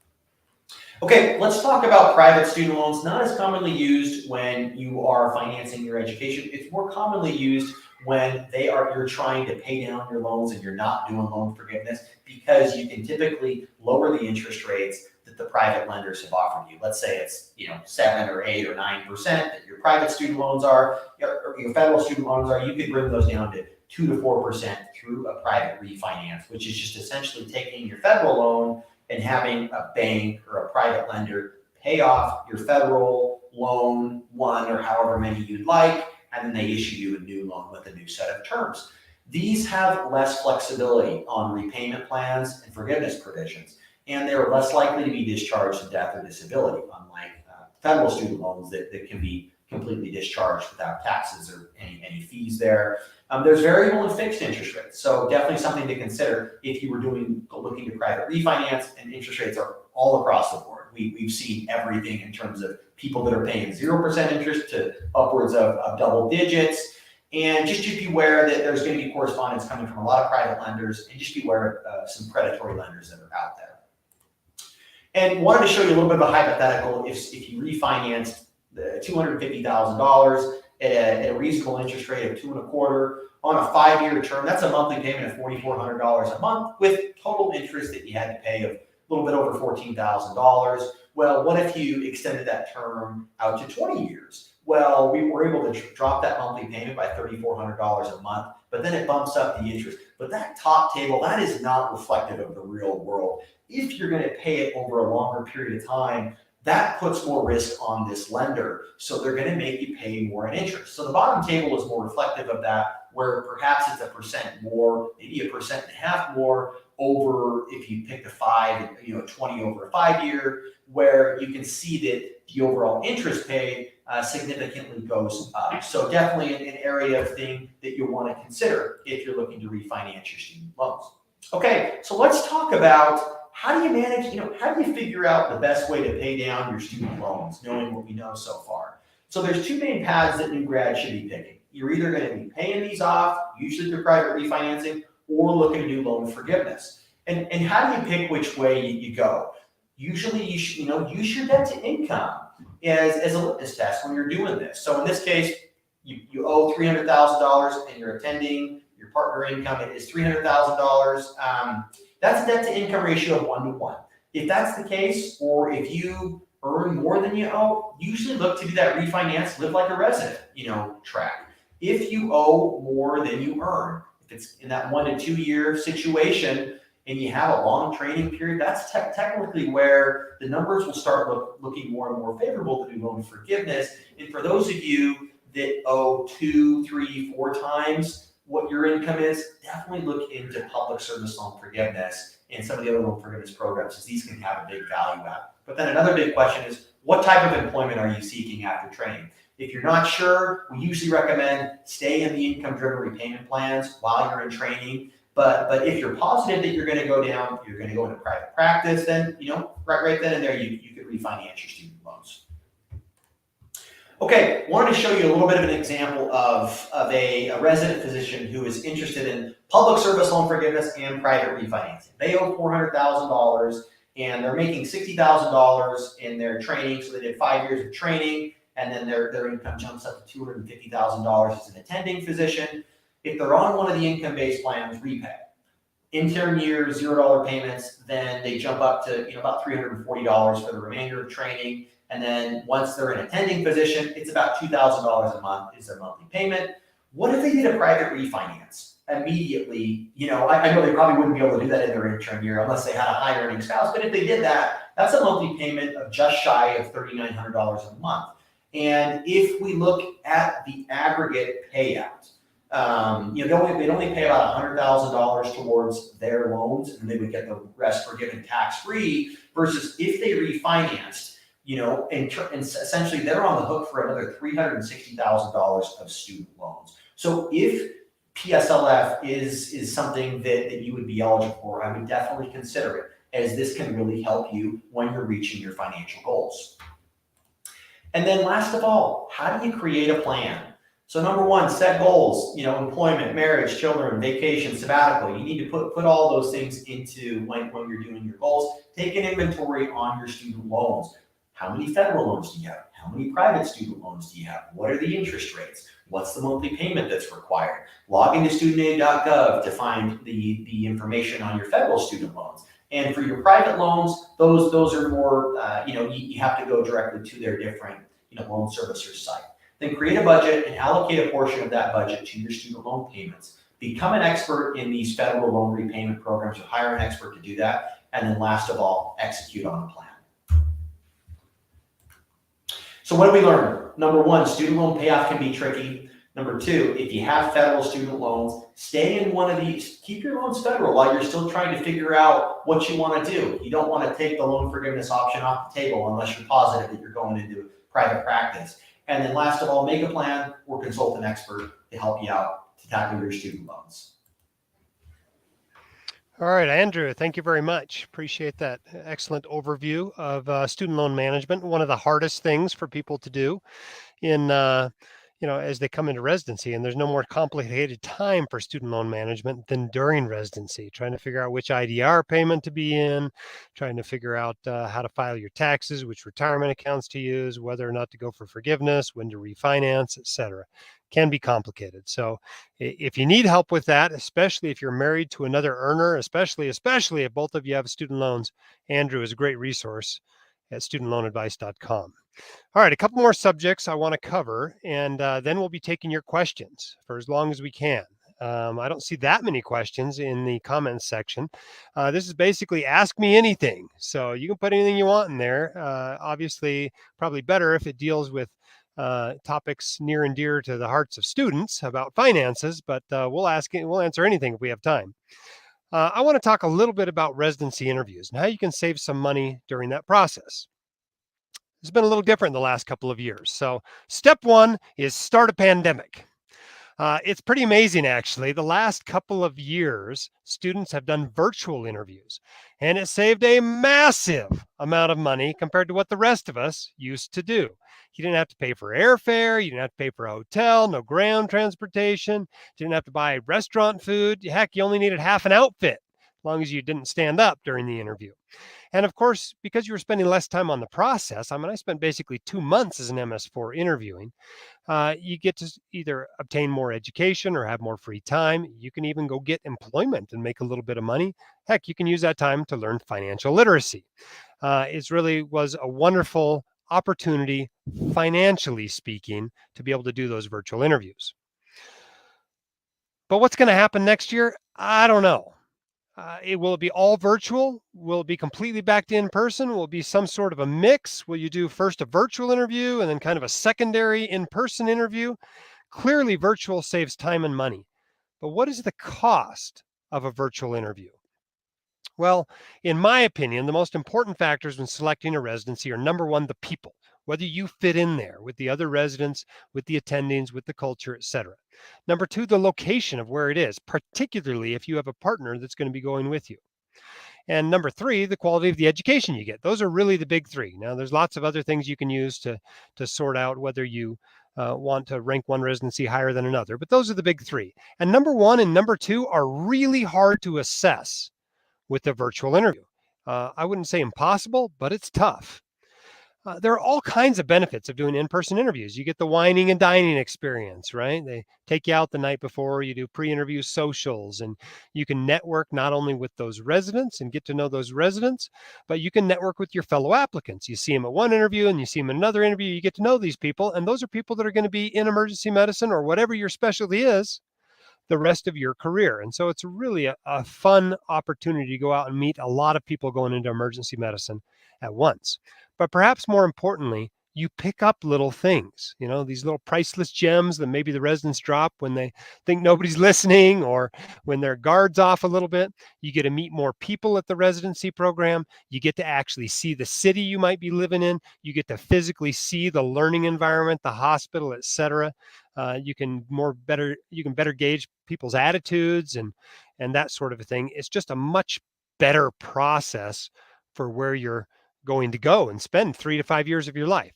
Okay, let's talk about private student loans. Not as commonly used when you are financing your education. It's more commonly used when you're trying to pay down your loans and you're not doing loan forgiveness, because you can typically lower the interest rates that the private lenders have offered you. Let's say it's 7 or 8 or 9% that your private student loans are, or your federal student loans are. You could bring those down to 2 to 4% through a private refinance, which is just essentially taking your federal loan and having a bank or a private lender pay off your federal loan, 1 or however many you'd like, and then they issue you a new loan with a new set of terms. These have less flexibility on repayment plans and forgiveness provisions, and they're less likely to be discharged in death or disability, unlike federal student loans that can be completely discharged without taxes or any fees there. There's variable and fixed interest rates, so definitely something to consider if you were looking to private refinance, and interest rates are all across the board. We've seen everything in terms of people that are paying 0% interest to upwards of double digits. And just be aware that there's going to be correspondence coming from a lot of private lenders, and just be aware of some predatory lenders that are out there. And wanted to show you a little bit of a hypothetical. If you refinanced the $250,000 at a reasonable interest rate of 2.25%, on a 5-year term, that's a monthly payment of $4,400 a month with total interest that you had to pay of a little bit over $14,000. Well, what if you extended that term out to 20 years? Well, we were able to drop that monthly payment by $3,400 a month, but then it bumps up the interest. But that top table, that is not reflective of the real world. If you're going to pay it over a longer period of time, that puts more risk on this lender. So they're going to make you pay more in interest. So the bottom table is more reflective of that, where perhaps it's 1% more, maybe 1.5% more over if you pick the 20 over a 5-year, where you can see that the overall interest paid significantly goes up. So definitely an area of thing that you'll want to consider if you're looking to refinance your student loans. Okay, so let's talk about how do you manage, how do you figure out the best way to pay down your student loans, knowing what we know so far? So there's two main paths that new grads should be picking. You're either going to be paying these off, usually through private refinancing, or looking to do loan forgiveness. And how do you pick which way you go? Usually you should, use your debt to income as a litmus test when you're doing this. So in this case, you owe $300,000 and you're attending, your partner income is $300,000. That's a debt to income ratio of 1 to 1. If that's the case, or if you earn more than you owe, usually look to do that refinance, live like a resident, track. If you owe more than you earn, if it's in that 1 to 2 year situation and you have a long training period, that's technically where the numbers will start looking more and more favorable to do loan forgiveness. And for those of you that owe 2, 3, 4 times what your income is, definitely look into public service loan forgiveness and some of the other loan forgiveness programs, as these can have a big value add. But then another big question is, what type of employment are you seeking after training? If you're not sure, we usually recommend stay in the income-driven repayment plans while you're in training. But if you're positive that you're going to go down, you're going to go into private practice, then right then and there you could refinance your student loans. Okay, wanted to show you a little bit of an example of a resident physician who is interested in public service loan forgiveness and private refinancing. They owe $400,000 and they're making $60,000 in their training. So they did 5 years of training, and then their income jumps up to $250,000 as an attending physician. If they're on one of the income-based plans, repay. Intern year, $0 payments, then they jump up to about $340 for the remainder of training. And then once they're an attending physician, it's about $2,000 a month is their monthly payment. What if they did a private refinance? Immediately, I know they probably wouldn't be able to do that in their intern year unless they had a high earning spouse, but if they did that, that's a monthly payment of just shy of $3,900 a month. And if we look at the aggregate payout, they'd only pay about $100,000 towards their loans, and they would get the rest forgiven tax-free, versus if they refinanced, and essentially they're on the hook for another $360,000 of student loans. So if PSLF is something that you would be eligible for, I would definitely consider it, as this can really help you when you're reaching your financial goals. And then last of all, how do you create a plan? So number one, set goals, employment, marriage, children, vacation, sabbatical. You need to put all those things into when you're doing your goals. Take an inventory on your student loans. How many federal loans do you have? How many private student loans do you have? What are the interest rates? What's the monthly payment that's required? Log into studentaid.gov to find the information on your federal student loans. And for your private loans, those are more, you have to go directly to their different, loan servicers site. Then create a budget and allocate a portion of that budget to your student loan payments. Become an expert in these federal loan repayment programs, or hire an expert to do that. And then last of all, execute on a plan. So what do we learn? Number one, student loan payoff can be tricky. Number two, if you have federal student loans, stay in one of these. Keep your loans federal while you're still trying to figure out what you want to do. You don't want to take the loan forgiveness option off the table unless you're positive that you're going into private practice. And then last of all, make a plan or consult an expert to help you out to tackle your student loans. All right, Andrew, thank you very much. Appreciate that excellent overview of student loan management. One of the hardest things for people to do in as they come into residency, and there's no more complicated time for student loan management than during residency, trying to figure out which IDR payment to be in, trying to figure out how to file your taxes, which retirement accounts to use, whether or not to go for forgiveness, when to refinance, etc. Can be complicated. So if you need help with that, especially if you're married to another earner, especially if both of you have student loans, Andrew is a great resource at studentloanadvice.com. All right, a couple more subjects I want to cover, and then we'll be taking your questions for as long as we can. I don't see that many questions in the comments section. This is basically ask me anything. So you can put anything you want in there. Obviously, probably better if it deals with topics near and dear to the hearts of students about finances, but we'll answer anything if we have time. I want to talk a little bit about residency interviews and how you can save some money during that process. It's been a little different the last couple of years. So step one is start a pandemic. It's pretty amazing, actually. The last couple of years, students have done virtual interviews, and it saved a massive amount of money compared to what the rest of us used to do. You didn't have to pay for airfare. You didn't have to pay for a hotel, no ground transportation. You didn't have to buy restaurant food. Heck, you only needed half an outfit, as long as you didn't stand up during the interview. And of course, because you were spending less time on the process, I spent basically 2 months as an MS4 interviewing. You get to either obtain more education or have more free time. You can even go get employment and make a little bit of money. Heck, you can use that time to learn financial literacy. It really was a wonderful opportunity, financially speaking, to be able to do those virtual interviews. But what's going to happen next year? I don't know. Will it be all virtual? Will it be completely back to in person? Will it be some sort of a mix? Will you do first a virtual interview and then kind of a secondary in-person interview? Clearly, virtual saves time and money. But what is the cost of a virtual interview? Well, in my opinion, the most important factors when selecting a residency are, number one, the people, whether you fit in there with the other residents, with the attendings, with the culture, etc. Number two, the location of where it is, particularly if you have a partner that's going to be going with you. And number three, the quality of the education you get. Those are really the big three. Now, there's lots of other things you can use to sort out whether you want to rank one residency higher than another, but those are the big three. And number one and number two are really hard to assess with a virtual interview. I wouldn't say impossible, but it's tough. There are all kinds of benefits of doing in-person interviews. You get the wining and dining experience, right? They take you out the night before, you do pre-interview socials, and you can network not only with those residents and get to know those residents, but you can network with your fellow applicants. You see them at one interview and you see them in another interview, you get to know these people, and those are people that are going to be in emergency medicine or whatever your specialty is the rest of your career. And so it's really a fun opportunity to go out and meet a lot of people going into emergency medicine at once. But perhaps more importantly, you pick up little things, these little priceless gems that maybe the residents drop when they think nobody's listening or when their guard's off a little bit. You get to meet more people at the residency program. You get to actually see the city you might be living in. You get to physically see the learning environment, the hospital, etc. You can better gauge people's attitudes and that sort of a thing. It's just a much better process for where you're going to go and spend 3 to 5 years of your life.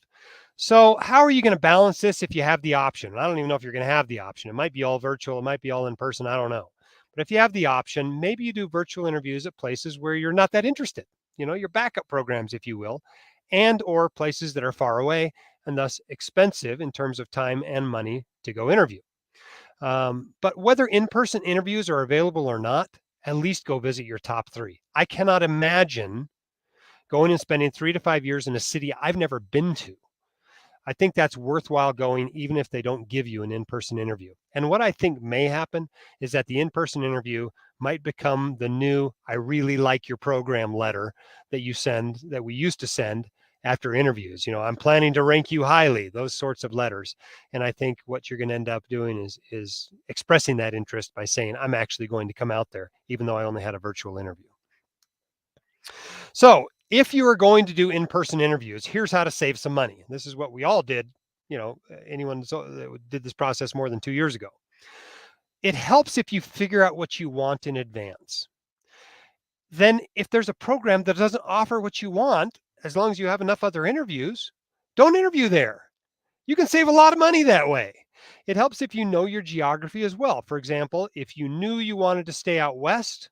So how are you going to balance this if you have the option? I don't even know if you're going to have the option. It might be all virtual. It might be all in person. I don't know. But if you have the option, maybe you do virtual interviews at places where you're not that interested, your backup programs, if you will, and or places that are far away and thus expensive in terms of time and money to go interview. But whether in-person interviews are available or not, at least go visit your top 3. I cannot imagine going and spending 3 to 5 years in a city I've never been to. I think that's worthwhile going, even if they don't give you an in-person interview. And what I think may happen is that the in-person interview might become the new, I really like your program letter that we used to send after interviews. I'm planning to rank you highly, those sorts of letters. And I think what you're going to end up doing is expressing that interest by saying, I'm actually going to come out there, even though I only had a virtual interview. So if you are going to do in-person interviews, here's how to save some money. This is what we all did. Anyone that did this process more than 2 years ago. It helps if you figure out what you want in advance. Then if there's a program that doesn't offer what you want, as long as you have enough other interviews, don't interview there. You can save a lot of money that way. It helps if you know your geography as well. For example, if you knew you wanted to stay out west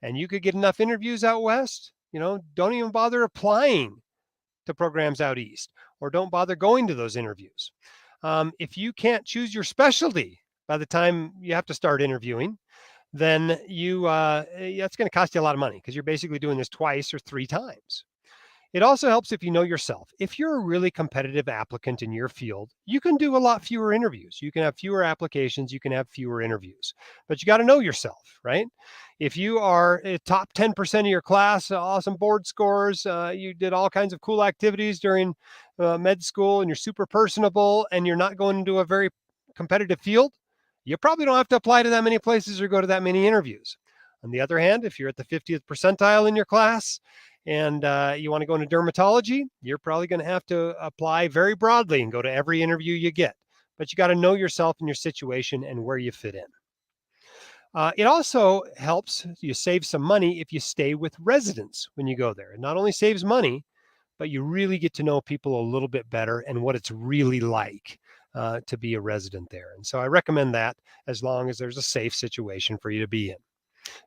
and you could get enough interviews out west, don't even bother applying to programs out east, or don't bother going to those interviews. If you can't choose your specialty by the time you have to start interviewing, then that's going to cost you a lot of money because you're basically doing this twice or 3 times. It also helps if you know yourself. If you're a really competitive applicant in your field, you can do a lot fewer interviews. You can have fewer applications, you can have fewer interviews. But you got to know yourself, right? If you are a top 10% of your class, awesome board scores, you did all kinds of cool activities during med school, and you're super personable, and you're not going into a very competitive field, you probably don't have to apply to that many places or go to that many interviews. On the other hand, if you're at the 50th percentile in your class, and you want to go into dermatology, you're probably going to have to apply very broadly and go to every interview you get. But you got to know yourself and your situation and where you fit in. It also helps you save some money if you stay with residents when you go there. It not only saves money, but you really get to know people a little bit better and what it's really like to be a resident there. And so I recommend that as long as there's a safe situation for you to be in.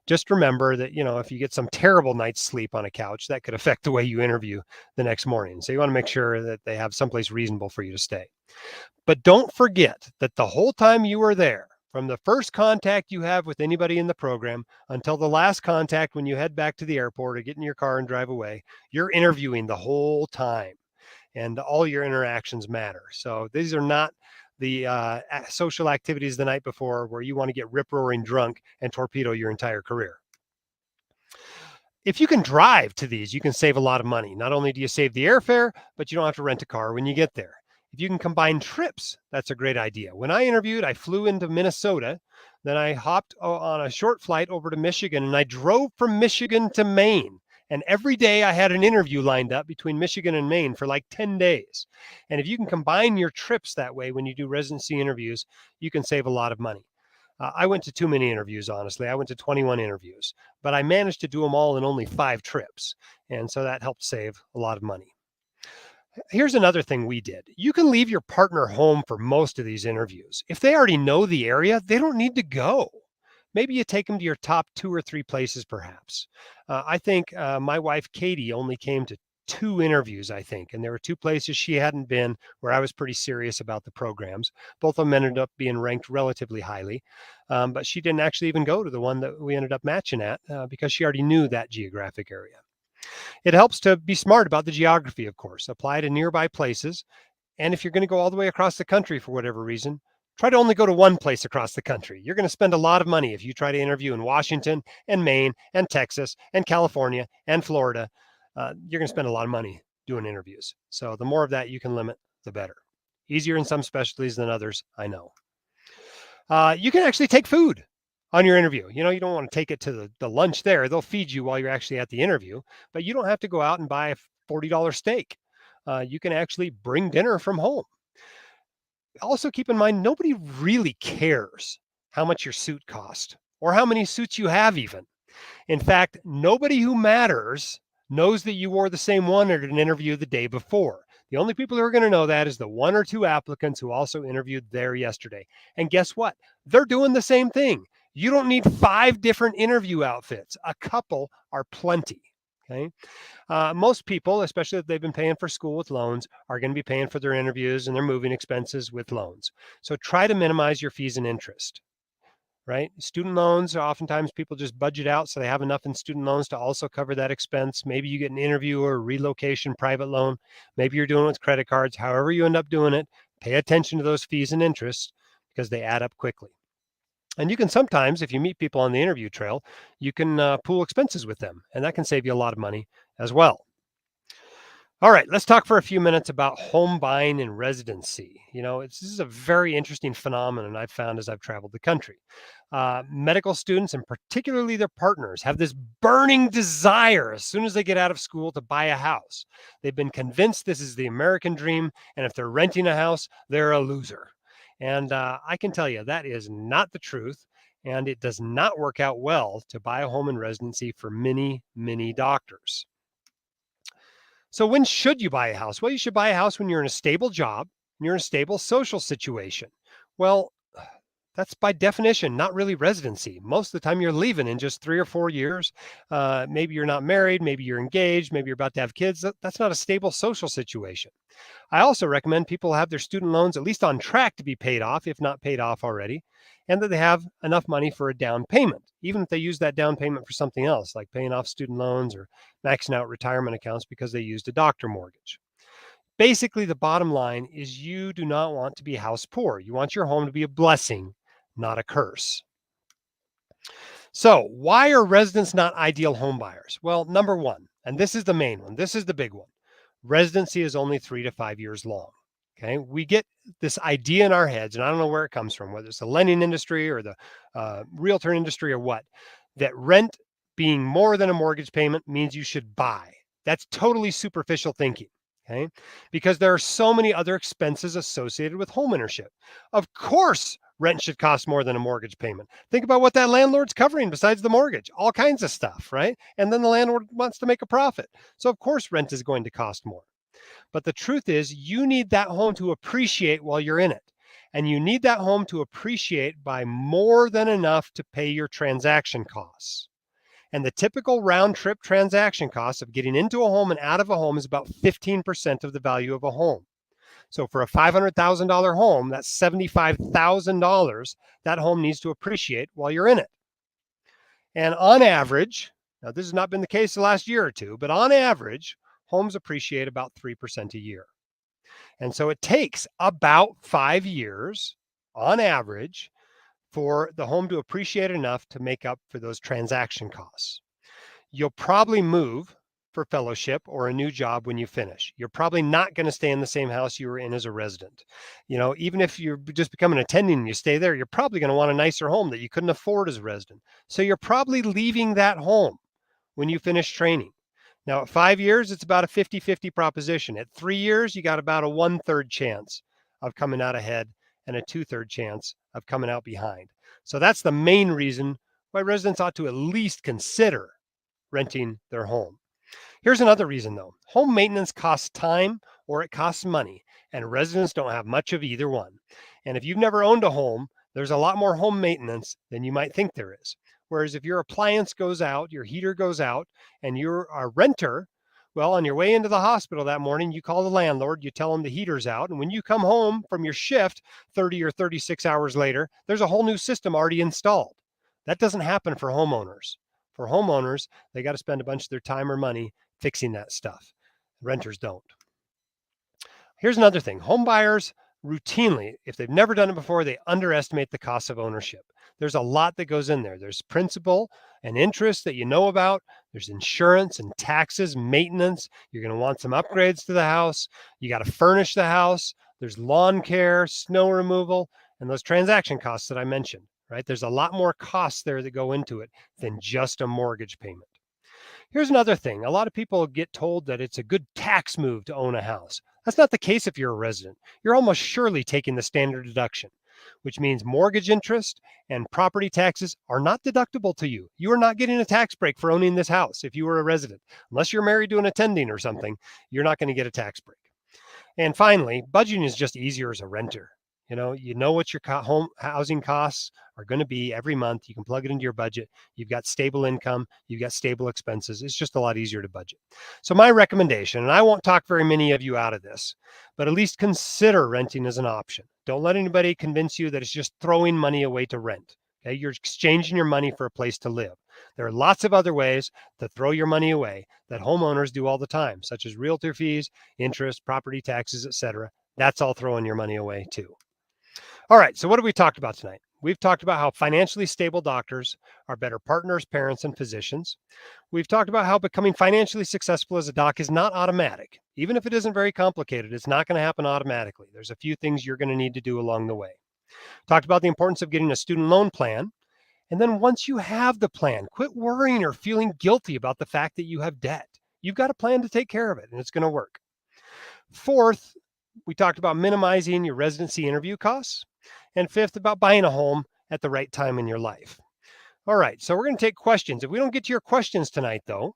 Just remember that, if you get some terrible night's sleep on a couch, that could affect the way you interview the next morning. So you want to make sure that they have someplace reasonable for you to stay. But don't forget that the whole time you are there, from the first contact you have with anybody in the program until the last contact when you head back to the airport or get in your car and drive away, you're interviewing the whole time, and all your interactions matter. So these are not the social activities the night before where you want to get rip-roaring drunk and torpedo your entire career. If you can drive to these, you can save a lot of money. Not only do you save the airfare, but you don't have to rent a car when you get there. If you can combine trips, that's a great idea. When I interviewed, I flew into Minnesota, then I hopped on a short flight over to Michigan, and I drove from Michigan to Maine. And every day I had an interview lined up between Michigan and Maine for like 10 days. And if you can combine your trips that way when you do residency interviews, you can save a lot of money. I went to too many interviews, honestly. I went to 21 interviews, but I managed to do them all in only 5 trips. And so that helped save a lot of money. Here's another thing we did. You can leave your partner home for most of these interviews. If they already know the area, they don't need to go. Maybe you take them to your top 2 or 3 places, perhaps. I think my wife, Katie, only came to 2 interviews, I think. And there were 2 places she hadn't been where I was pretty serious about the programs. Both of them ended up being ranked relatively highly. But she didn't actually even go to the one that we ended up matching at because she already knew that geographic area. It helps to be smart about the geography, of course. Apply to nearby places. And if you're going to go all the way across the country for whatever reason, try to only go to one place across the country. You're going to spend a lot of money if you try to interview in Washington and Maine and Texas and California and Florida. You're going to spend a lot of money doing interviews. So the more of that you can limit, the better. Easier in some specialties than others, I know. You can actually take food on your interview. You don't want to take it to the lunch there. They'll feed you while you're actually at the interview, but you don't have to go out and buy a $40 steak. You can actually bring dinner from home. Also keep in mind, nobody really cares how much your suit cost or how many suits you have even. In fact, nobody who matters knows that you wore the same one at an interview the day before. The only people who are going to know that is the 1 or 2 applicants who also interviewed there yesterday. And guess what? They're doing the same thing. You don't need 5 different interview outfits. A couple are plenty. Okay. Most people, especially if they've been paying for school with loans, are going to be paying for their interviews and their moving expenses with loans. So try to minimize your fees and interest, right? Student loans, oftentimes people just budget out so they have enough in student loans to also cover that expense. Maybe you get an interview or a relocation private loan. Maybe you're doing it with credit cards. However you end up doing it, pay attention to those fees and interest because they add up quickly. And you can sometimes, if you meet people on the interview trail, you can pool expenses with them, and that can save you a lot of money as well. All right, let's talk for a few minutes about home buying and residency. This is a very interesting phenomenon I've found as I've traveled the country. Medical students, and particularly their partners, have this burning desire as soon as they get out of school to buy a house. They've been convinced this is the American dream, and if they're renting a house, they're a loser. And I can tell you that is not the truth, and it does not work out well to buy a home in residency for many, many doctors. So when should you buy a house? Well, you should buy a house when you're in a stable job, and you're in a stable social situation. Well, that's by definition not really residency. Most of the time you're leaving in just 3 or 4 years. Maybe you're not married, maybe you're engaged, maybe you're about to have kids. That's not a stable social situation. I also recommend people have their student loans at least on track to be paid off, if not paid off already, and that they have enough money for a down payment, even if they use that down payment for something else, like paying off student loans or maxing out retirement accounts because they used a doctor mortgage. Basically, the bottom line is you do not want to be house poor. You want your home to be a blessing, not a curse. So, why are residents not ideal home buyers? Well, number one, and this is the main one, this is the big one. Residency is only 3 to 5 years long. Okay, we get this idea in our heads, and I don't know where it comes from, whether it's the lending industry or the realtor industry or what, that rent being more than a mortgage payment means you should buy. That's totally superficial thinking. Okay, because there are so many other expenses associated with homeownership. Of course, rent should cost more than a mortgage payment. Think about what that landlord's covering besides the mortgage, all kinds of stuff, right? And then the landlord wants to make a profit. So, of course, rent is going to cost more. But the truth is, you need that home to appreciate while you're in it. And you need that home to appreciate by more than enough to pay your transaction costs. And the typical round trip transaction cost of getting into a home and out of a home is about 15% of the value of a home. So for a $500,000 home, that's $75,000 that home needs to appreciate while you're in it. And on average, now this has not been the case the last year or two, but on average, homes appreciate about 3% a year. And so it takes about 5 years on average for the home to appreciate enough to make up for those transaction costs. You'll probably move for fellowship or a new job when you finish. You're probably not going to stay in the same house you were in as a resident. You know, even if you're just becoming an attending and you stay there, you're probably going to want a nicer home that you couldn't afford as a resident. So you're probably leaving that home when you finish training. Now, at 5 years, it's about a 50-50 proposition. At 3 years, you got about a 1/3 chance of coming out ahead and a 2/3 chance of coming out behind. So that's the main reason why residents ought to at least consider renting their home. Here's another reason though. Home maintenance costs time or it costs money, and residents don't have much of either one. And if you've never owned a home, there's a lot more home maintenance than you might think there is. Whereas if your appliance goes out, your heater goes out, and you're a renter, well, on your way into the hospital that morning, you call the landlord, you tell him the heater's out, and when you come home from your shift 30 or 36 hours later, there's a whole new system already installed. That doesn't happen for homeowners. For homeowners, they got to spend a bunch of their time or money fixing that stuff. Renters don't. Here's another thing. Home buyers routinely, if they've never done it before, they underestimate the cost of ownership. There's a lot that goes in there. There's principal and interest that you know about. There's insurance and taxes, maintenance. You're going to want some upgrades to the house. You got to furnish the house. There's lawn care, snow removal, and those transaction costs that I mentioned, right? There's a lot more costs there that go into it than just a mortgage payment. Here's another thing. A lot of people get told that it's a good tax move to own a house. That's not the case if you're a resident. You're almost surely taking the standard deduction, which means mortgage interest and property taxes are not deductible to you. You are not getting a tax break for owning this house if you were a resident. Unless you're married to an attending or something, you're not going to get a tax break. And finally, budgeting is just easier as a renter. You know what your home housing costs are going to be every month. You can plug it into your budget. You've got stable income. You've got stable expenses. It's just a lot easier to budget. So my recommendation, and I won't talk very many of you out of this, but at least consider renting as an option. Don't let anybody convince you that it's just throwing money away to rent. Okay, you're exchanging your money for a place to live. There are lots of other ways to throw your money away that homeowners do all the time, such as realtor fees, interest, property taxes, etc. That's all throwing your money away too. All right, so what have we talked about tonight? We've talked about how financially stable doctors are better partners, parents, and physicians. We've talked about how becoming financially successful as a doc is not automatic. Even if it isn't very complicated, it's not going to happen automatically. There's a few things you're going to need to do along the way. Talked about the importance of getting a student loan plan. And then once you have the plan, quit worrying or feeling guilty about the fact that you have debt. You've got a plan to take care of it, and it's going to work. Fourth, we talked about minimizing your residency interview costs. And fifth, about buying a home at the right time in your life. All right, so we're going to take questions. If we don't get to your questions tonight, though,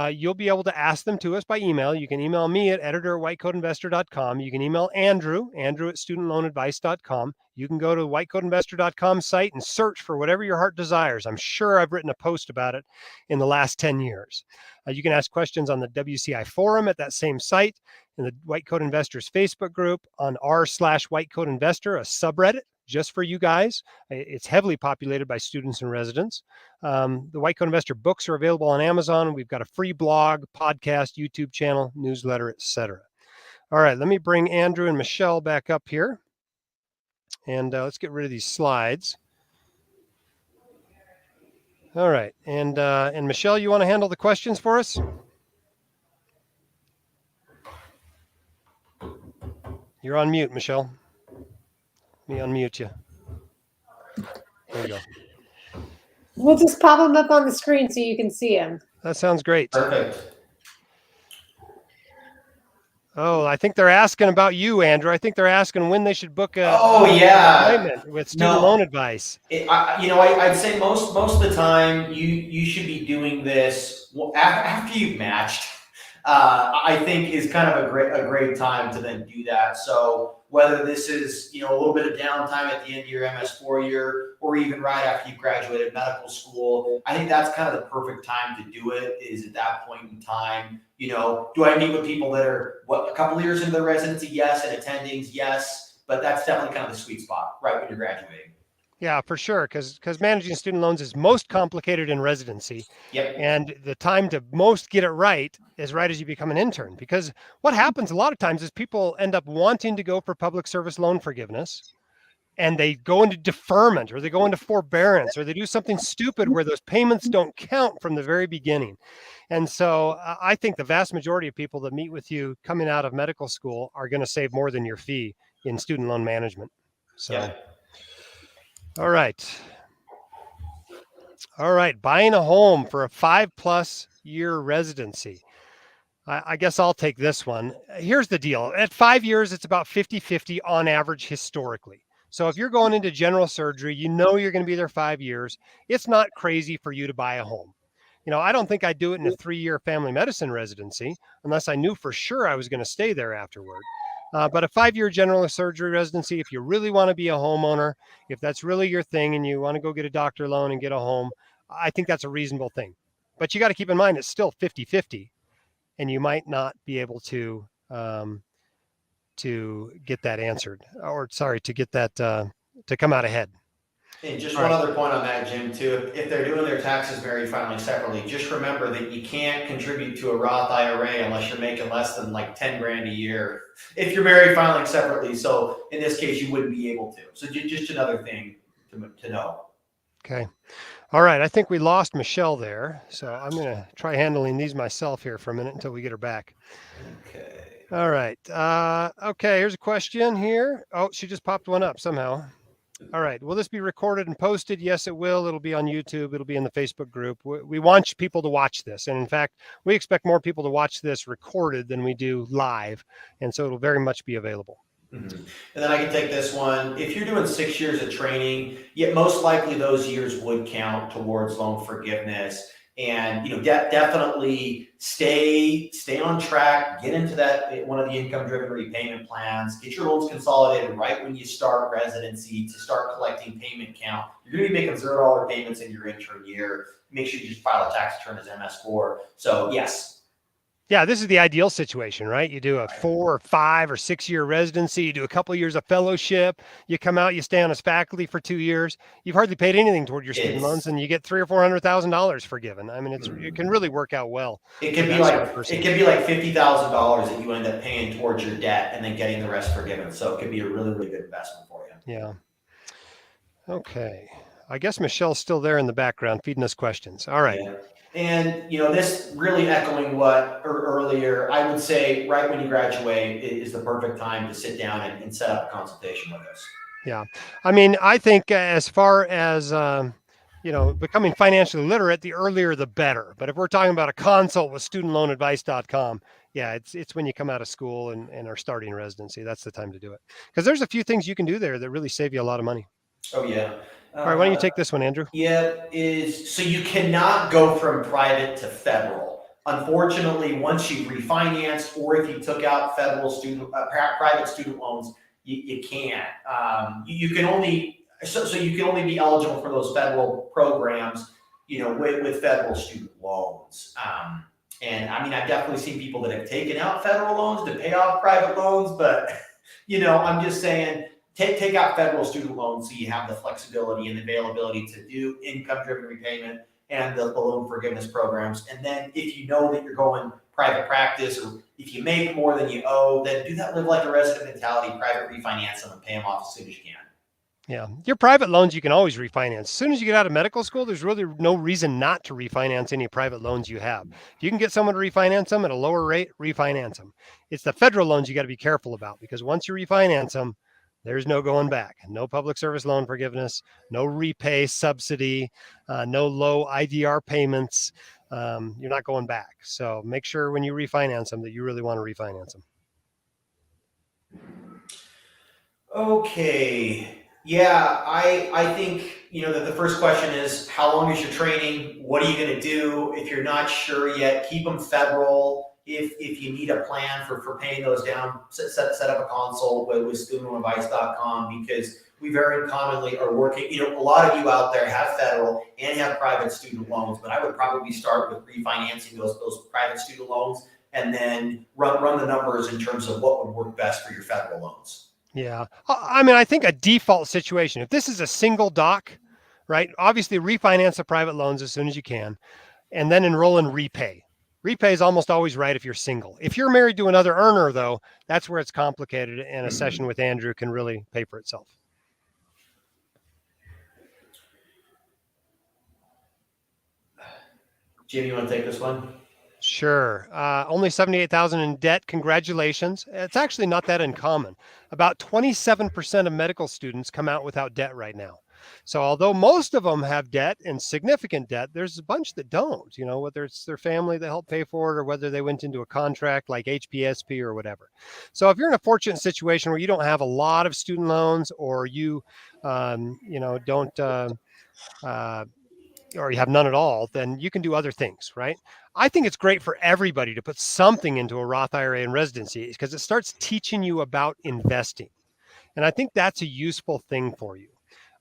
you'll be able to ask them to us by email. You can email me at editor@whitecoatinvestor.com. You can email Andrew at studentloanadvice.com. You can go to the whitecoatinvestor.com site and search for whatever your heart desires. I'm sure I've written a post about it in the last 10 years. You can ask questions on the WCI forum at that same site, in the White Coat Investors Facebook group, on r/whitecoatinvestor, a subreddit just for you guys. It's heavily populated by students and residents. The White Coat Investor books are available on Amazon. We've got a free blog, podcast, YouTube channel, newsletter, etc. All right, let me bring Andrew and Michelle back up here. And let's get rid of these slides. All right, and Michelle, you want to handle the questions for us? You're on mute, Michelle. Let me unmute you. There you go. We'll just pop them up on the screen so you can see them. That sounds great. Perfect. Oh, I think they're asking about you, Andrew. I think they're asking when they should book a appointment with student loan advice. I'd say most of the time you should be doing this after you've matched. I think is kind of a great time to then do that. So whether this is a little bit of downtime at the end of your MS4 year, or even right after you've graduated medical school, I think that's kind of the perfect time to do it. Is at that point in time. Do I meet with people that are a couple of years into their residency? Yes, and attendings, yes, but that's definitely kind of the sweet spot right when you're graduating. Yeah, for sure, because managing student loans is most complicated in residency. Yep. And the time to most get it right is right as you become an intern. Because what happens a lot of times is people end up wanting to go for public service loan forgiveness, and they go into deferment, or they go into forbearance, or they do something stupid where those payments don't count from the very beginning. And so I think the vast majority of people that meet with you coming out of medical school are going to save more than your fee in student loan management. So. Yeah. All right. Buying a home for a 5+ year residency. I guess I'll take this one. Here's the deal. At 5 years, it's about 50-50 on average historically. So if you're going into general surgery, you're going to be there 5 years. It's not crazy for you to buy a home. I don't think I'd do it in a 3-year family medicine residency unless I knew for sure I was going to stay there afterward. But a 5-year general surgery residency, if you really want to be a homeowner, if that's really your thing and you want to go get a doctor loan and get a home, I think that's a reasonable thing. But you got to keep in mind, it's still 50-50, and you might not be able to get that answered, or to get that to come out ahead. And just one other point on that, Jim, too. If they're doing their taxes married filing separately, just remember that you can't contribute to a Roth IRA unless you're making less than like 10 grand a year if you're married filing separately. So in this case, you wouldn't be able to. So just another thing to know. Okay. All right. I think we lost Michelle there. So I'm going to try handling these myself here for a minute until we get her back. Okay. All right. Okay. Here's a question here. Oh, she just popped one up somehow. All right. Will this be recorded and posted? Yes, it will. It'll be on YouTube. It'll be in the Facebook group. We want people to watch this. And in fact, we expect more people to watch this recorded than we do live. And so it'll very much be available. Mm-hmm. And then I can take this one. If you're doing 6 years of training, yet most likely those years would count towards loan forgiveness. And definitely stay on track. Get into that one of the income-driven repayment plans. Get your loans consolidated right when you start residency to start collecting payment count. You're going to be making $0 payments in your intern year. Make sure you just file a tax return as MS4. So yes. Yeah, this is the ideal situation, right? You do a 4 or 5 or 6 year residency, you do a couple of years of fellowship, you come out, you stay on as faculty for 2 years. You've hardly paid anything toward your student loans, and you get $300,000 or $400,000 forgiven. I mean, it can really work out well. It could be like $50,000 that you end up paying towards your debt and then getting the rest forgiven. So it could be a really, really good investment for you. Yeah. Okay. I guess Michelle's still there in the background feeding us questions. All right. Yeah. And, this really echoing what earlier, I would say right when you graduate is the perfect time to sit down and set up a consultation with us. Yeah. I mean, I think as far as, becoming financially literate, the earlier the better. But if we're talking about a consult with studentloanadvice.com, yeah, it's when you come out of school and are starting residency. That's the time to do it. Because there's a few things you can do there that really save you a lot of money. Oh, yeah. All right, why don't you take this one, Andrew? Yeah, so you cannot go from private to federal. Unfortunately, once you refinanced or if you took out federal private student loans, you can't. You can only so you can only be eligible for those federal programs, with federal student loans. And I mean, I've definitely seen people that have taken out federal loans to pay off private loans, but I'm just saying, take out federal student loans so you have the flexibility and availability to do income-driven repayment and the loan forgiveness programs. And then if you know that you're going private practice, or if you make more than you owe, then do that, live like a resident mentality, private refinance them and pay them off as soon as you can. Yeah, your private loans you can always refinance. As soon as you get out of medical school, there's really no reason not to refinance any private loans you have. If you can get someone to refinance them at a lower rate, refinance them. It's the federal loans you got to be careful about, because once you refinance them, there's no going back. No public service loan forgiveness, no repay subsidy, no low IDR payments. You're not going back. So make sure when you refinance them that you really want to refinance them. Okay. Yeah, I think, that the first question is, how long is your training? What are you going to do? If you're not sure yet, keep them federal. If you need a plan for paying those down, set up a consult with studentloanadvice.com, because we very commonly are working, a lot of you out there have federal and have private student loans, but I would probably start with refinancing those private student loans and then run the numbers in terms of what would work best for your federal loans. Yeah. I mean, I think a default situation, if this is a single doc, right? Obviously refinance the private loans as soon as you can, and then enroll in repay. Repay is almost always right if you're single. If you're married to another earner, though, that's where it's complicated, and a session with Andrew can really pay for itself. Jim, you want to take this one? Sure. Only 78,000 in debt. Congratulations. It's actually not that uncommon. About 27% of medical students come out without debt right now. So although most of them have debt and significant debt, there's a bunch that don't, whether it's their family that helped pay for it or whether they went into a contract like HPSP or whatever. So if you're in a fortunate situation where you don't have a lot of student loans, or you, don't, or you have none at all, then you can do other things, right? I think it's great for everybody to put something into a Roth IRA and residency, because it starts teaching you about investing. And I think that's a useful thing for you.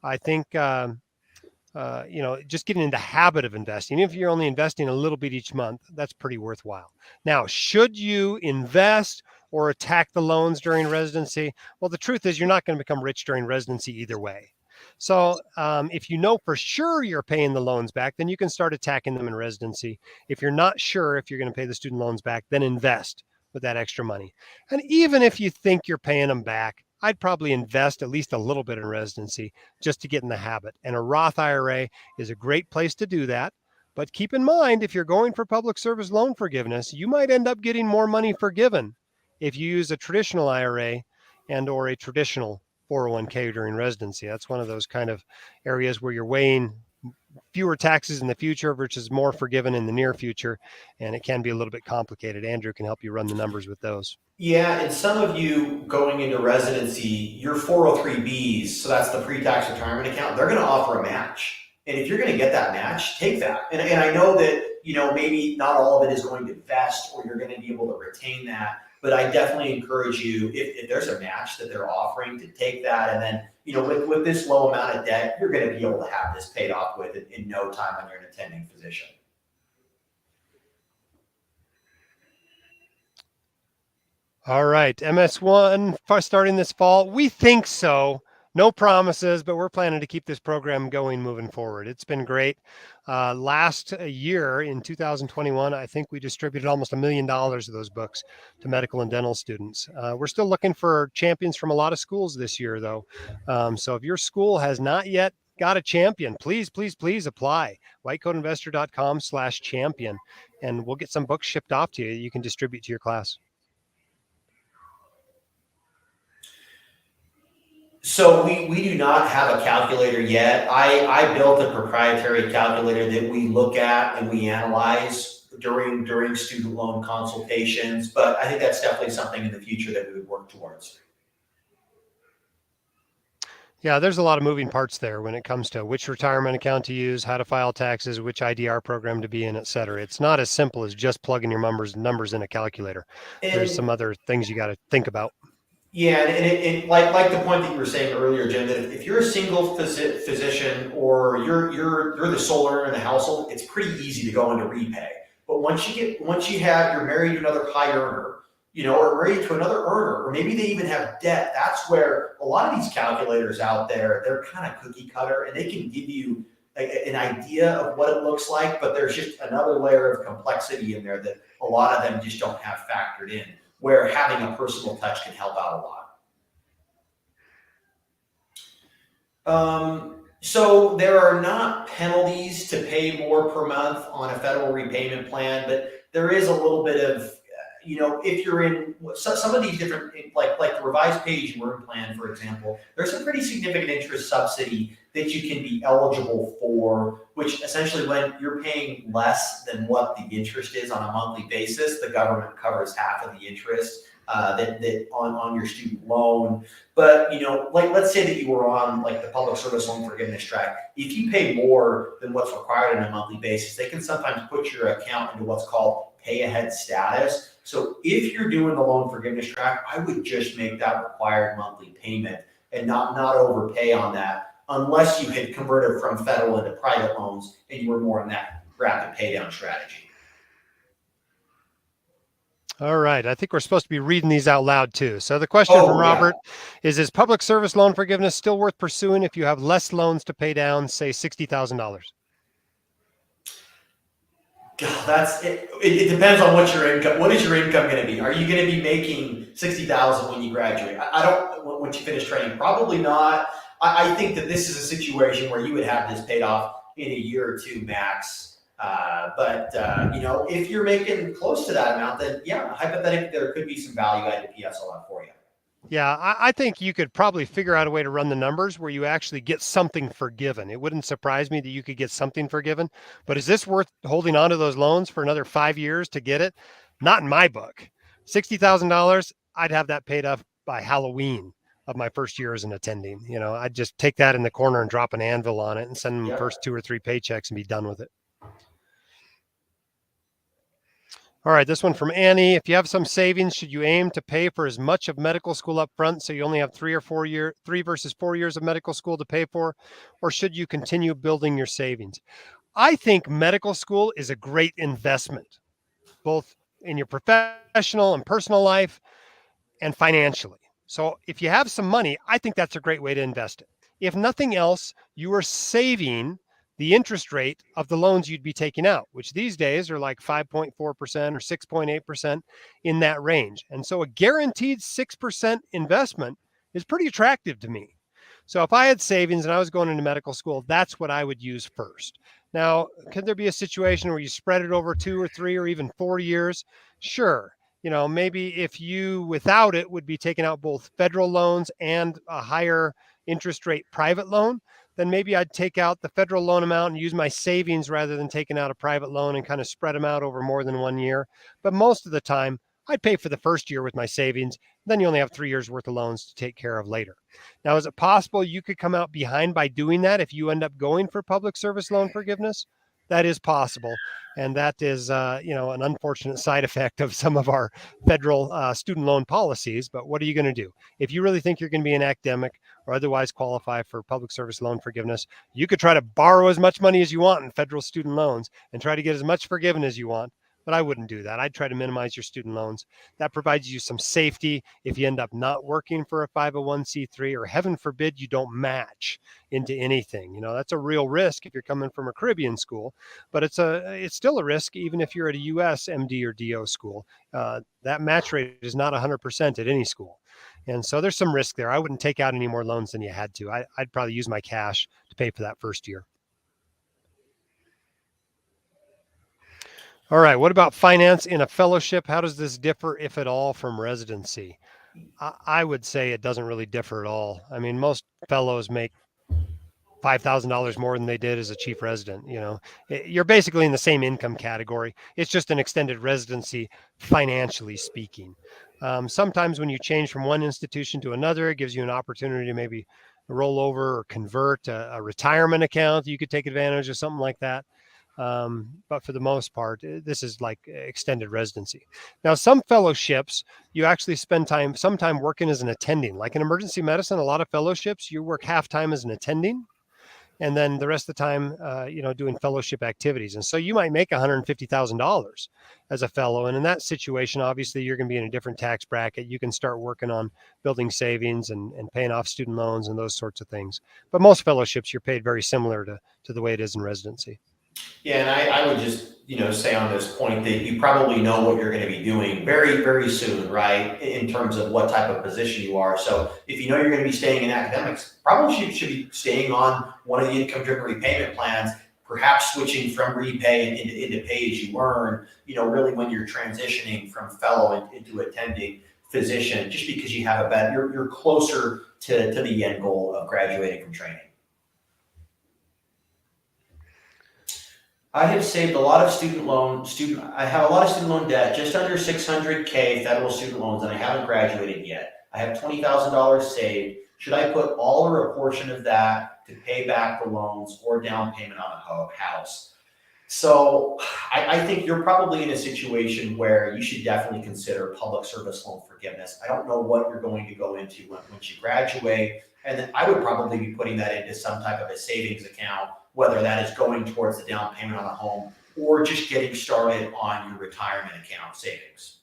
I think, just getting in the habit of investing, even if you're only investing a little bit each month, that's pretty worthwhile. Now, should you invest or attack the loans during residency? Well, the truth is you're not going to become rich during residency either way. So if you know for sure you're paying the loans back, then you can start attacking them in residency. If you're not sure if you're going to pay the student loans back, then invest with that extra money. And even if you think you're paying them back, I'd probably invest at least a little bit in residency just to get in the habit. And a Roth IRA is a great place to do that. But keep in mind, if you're going for public service loan forgiveness, you might end up getting more money forgiven if you use a traditional IRA and or a traditional 401k during residency. That's one of those kind of areas where you're weighing fewer taxes in the future versus more forgiven in the near future. And it can be a little bit complicated. Andrew can help you run the numbers with those. Yeah, and some of you going into residency, your 403Bs, so that's the pre-tax retirement account, they're going to offer a match. And if you're going to get that match, take that. And I know that, maybe not all of it is going to vest or you're going to be able to retain that. But I definitely encourage you, if there's a match that they're offering, to take that. And then, with this low amount of debt, you're going to be able to have this paid off with it in no time when you're an attending physician. All right, MS1 starting this fall. We think so. No promises, but we're planning to keep this program going moving forward. It's been great. Last year in 2021, I think we distributed almost $1 million of those books to medical and dental students. We're still looking for champions from a lot of schools this year, though. So if your school has not yet got a champion, please, please, please apply. whitecodeinvestor.com/champion, and we'll get some books shipped off to you. You can distribute to your class. So we do not have a calculator yet. I built a proprietary calculator that we look at and we analyze during student loan consultations, but I think that's definitely something in the future that we would work towards. Yeah, there's a lot of moving parts there when it comes to which retirement account to use, how to file taxes, which IDR program to be in, et cetera. It's not as simple as just plugging your numbers in a calculator. There's And some other things you got to think about. yeah, and it like the point that you were saying earlier, Jim, that if you're a single physician or you're the sole earner in the household, it's pretty easy to go into repay. But once you're married to another high earner, or married to another earner, or maybe they even have debt, that's where a lot of these calculators out there, they're kind of cookie cutter and they can give you an idea of what it looks like, but there's just another layer of complexity in there that a lot of them just don't have factored in, where having a personal touch can help out a lot. So there are not penalties to pay more per month on a federal repayment plan, but there is a little bit of, if you're in some of these different, like the revised pay-as-you-earn plan, for example, there's a pretty significant interest subsidy that you can be eligible for, which essentially when you're paying less than what the interest is on a monthly basis, the government covers half of the interest that on your student loan. But let's say that you were on like the public service loan forgiveness track. If you pay more than what's required on a monthly basis, they can sometimes put your account into what's called pay ahead status. So if you're doing the loan forgiveness track, I would just make that required monthly payment and not overpay on that, unless you had converted from federal into private loans and you were more in that rapid pay down strategy. All right. I think we're supposed to be reading these out loud too. So the question from Robert is public service loan forgiveness still worth pursuing if you have less loans to pay down, say $60,000? God, that's it. It depends on what your income. What is your income going to be? Are you going to be making $60,000 when you graduate? I don't. Once you finish training, probably not. I think that this is a situation where you would have this paid off in a year or two max. But if you're making close to that amount, then yeah, hypothetically, there could be some value-added PSLF for you. Yeah, I think you could probably figure out a way to run the numbers where you actually get something forgiven. It wouldn't surprise me that you could get something forgiven, but is this worth holding on to those loans for another 5 years to get it? Not in my book. $60,000, I'd have that paid off by Halloween of my first year as an attending. I'd just take that in the corner and drop an anvil on it and send them the first 2 or 3 paychecks and be done with it. All right, this one from Annie. If you have some savings, should you aim to pay for as much of medical school up front so you only have 3 versus 4 years of medical school to pay for, or should you continue building your savings? I think medical school is a great investment, both in your professional and personal life and financially. So if you have some money, I think that's a great way to invest it. If nothing else, you are saving the interest rate of the loans you'd be taking out, which these days are like 5.4% or 6.8% in that range. And so a guaranteed 6% investment is pretty attractive to me. So if I had savings and I was going into medical school, that's what I would use first. Now, could there be a situation where you spread it over 2 or 3 or even 4 years? Sure. Maybe if you without it would be taking out both federal loans and a higher interest rate private loan, then maybe I'd take out the federal loan amount and use my savings rather than taking out a private loan and kind of spread them out over more than 1 year. But most of the time, I'd pay for the first year with my savings. Then you only have 3 years worth of loans to take care of later. Now, is it possible you could come out behind by doing that if you end up going for public service loan forgiveness? That is possible. And that is, an unfortunate side effect of some of our federal student loan policies. But what are you going to do? If you really think you're going to be an academic or otherwise qualify for public service loan forgiveness, you could try to borrow as much money as you want in federal student loans and try to get as much forgiven as you want. But I wouldn't do that. I'd try to minimize your student loans. That provides you some safety if you end up not working for a 501c3, or heaven forbid you don't match into anything. That's a real risk if you're coming from a Caribbean school, but it's still a risk even if you're at a US MD or DO school. That match rate is not 100% at any school. And so there's some risk there. I wouldn't take out any more loans than you had to. I'd probably use my cash to pay for that first year. All right. What about finance in a fellowship? How does this differ, if at all, from residency? I would say it doesn't really differ at all. I mean, most fellows make $5,000 more than they did as a chief resident. You're basically in the same income category. It's just an extended residency, financially speaking. Sometimes when you change from one institution to another, it gives you an opportunity to maybe roll over or convert a retirement account. You could take advantage of something like that. But for the most part, this is like extended residency. Now, some fellowships, you actually spend some time working as an attending. Like in emergency medicine, a lot of fellowships, you work half time as an attending, and then the rest of the time, doing fellowship activities. And so you might make $150,000 as a fellow. And in that situation, obviously, you're going to be in a different tax bracket. You can start working on building savings and paying off student loans and those sorts of things. But most fellowships, you're paid very similar to the way it is in residency. Yeah, and I would just, say on this point that you probably know what you're going to be doing very, very soon, right? In terms of what type of position you are. So if you know you're going to be staying in academics, probably should be staying on one of the income-driven repayment plans, perhaps switching from repay into pay as you earn, really when you're transitioning from fellow into attending physician, just because you have you're closer to the end goal of graduating from training. I have saved a lot of I have a lot of student loan debt, just under $600K federal student loans, and I haven't graduated yet. I have $20,000 saved. Should I put all or a portion of that to pay back the loans or down payment on a house? So I think you're probably in a situation where you should definitely consider public service loan forgiveness. I don't know what you're going to go into once you graduate. And then I would probably be putting that into some type of a savings account, whether that is going towards the down payment on a home or just getting started on your retirement account savings.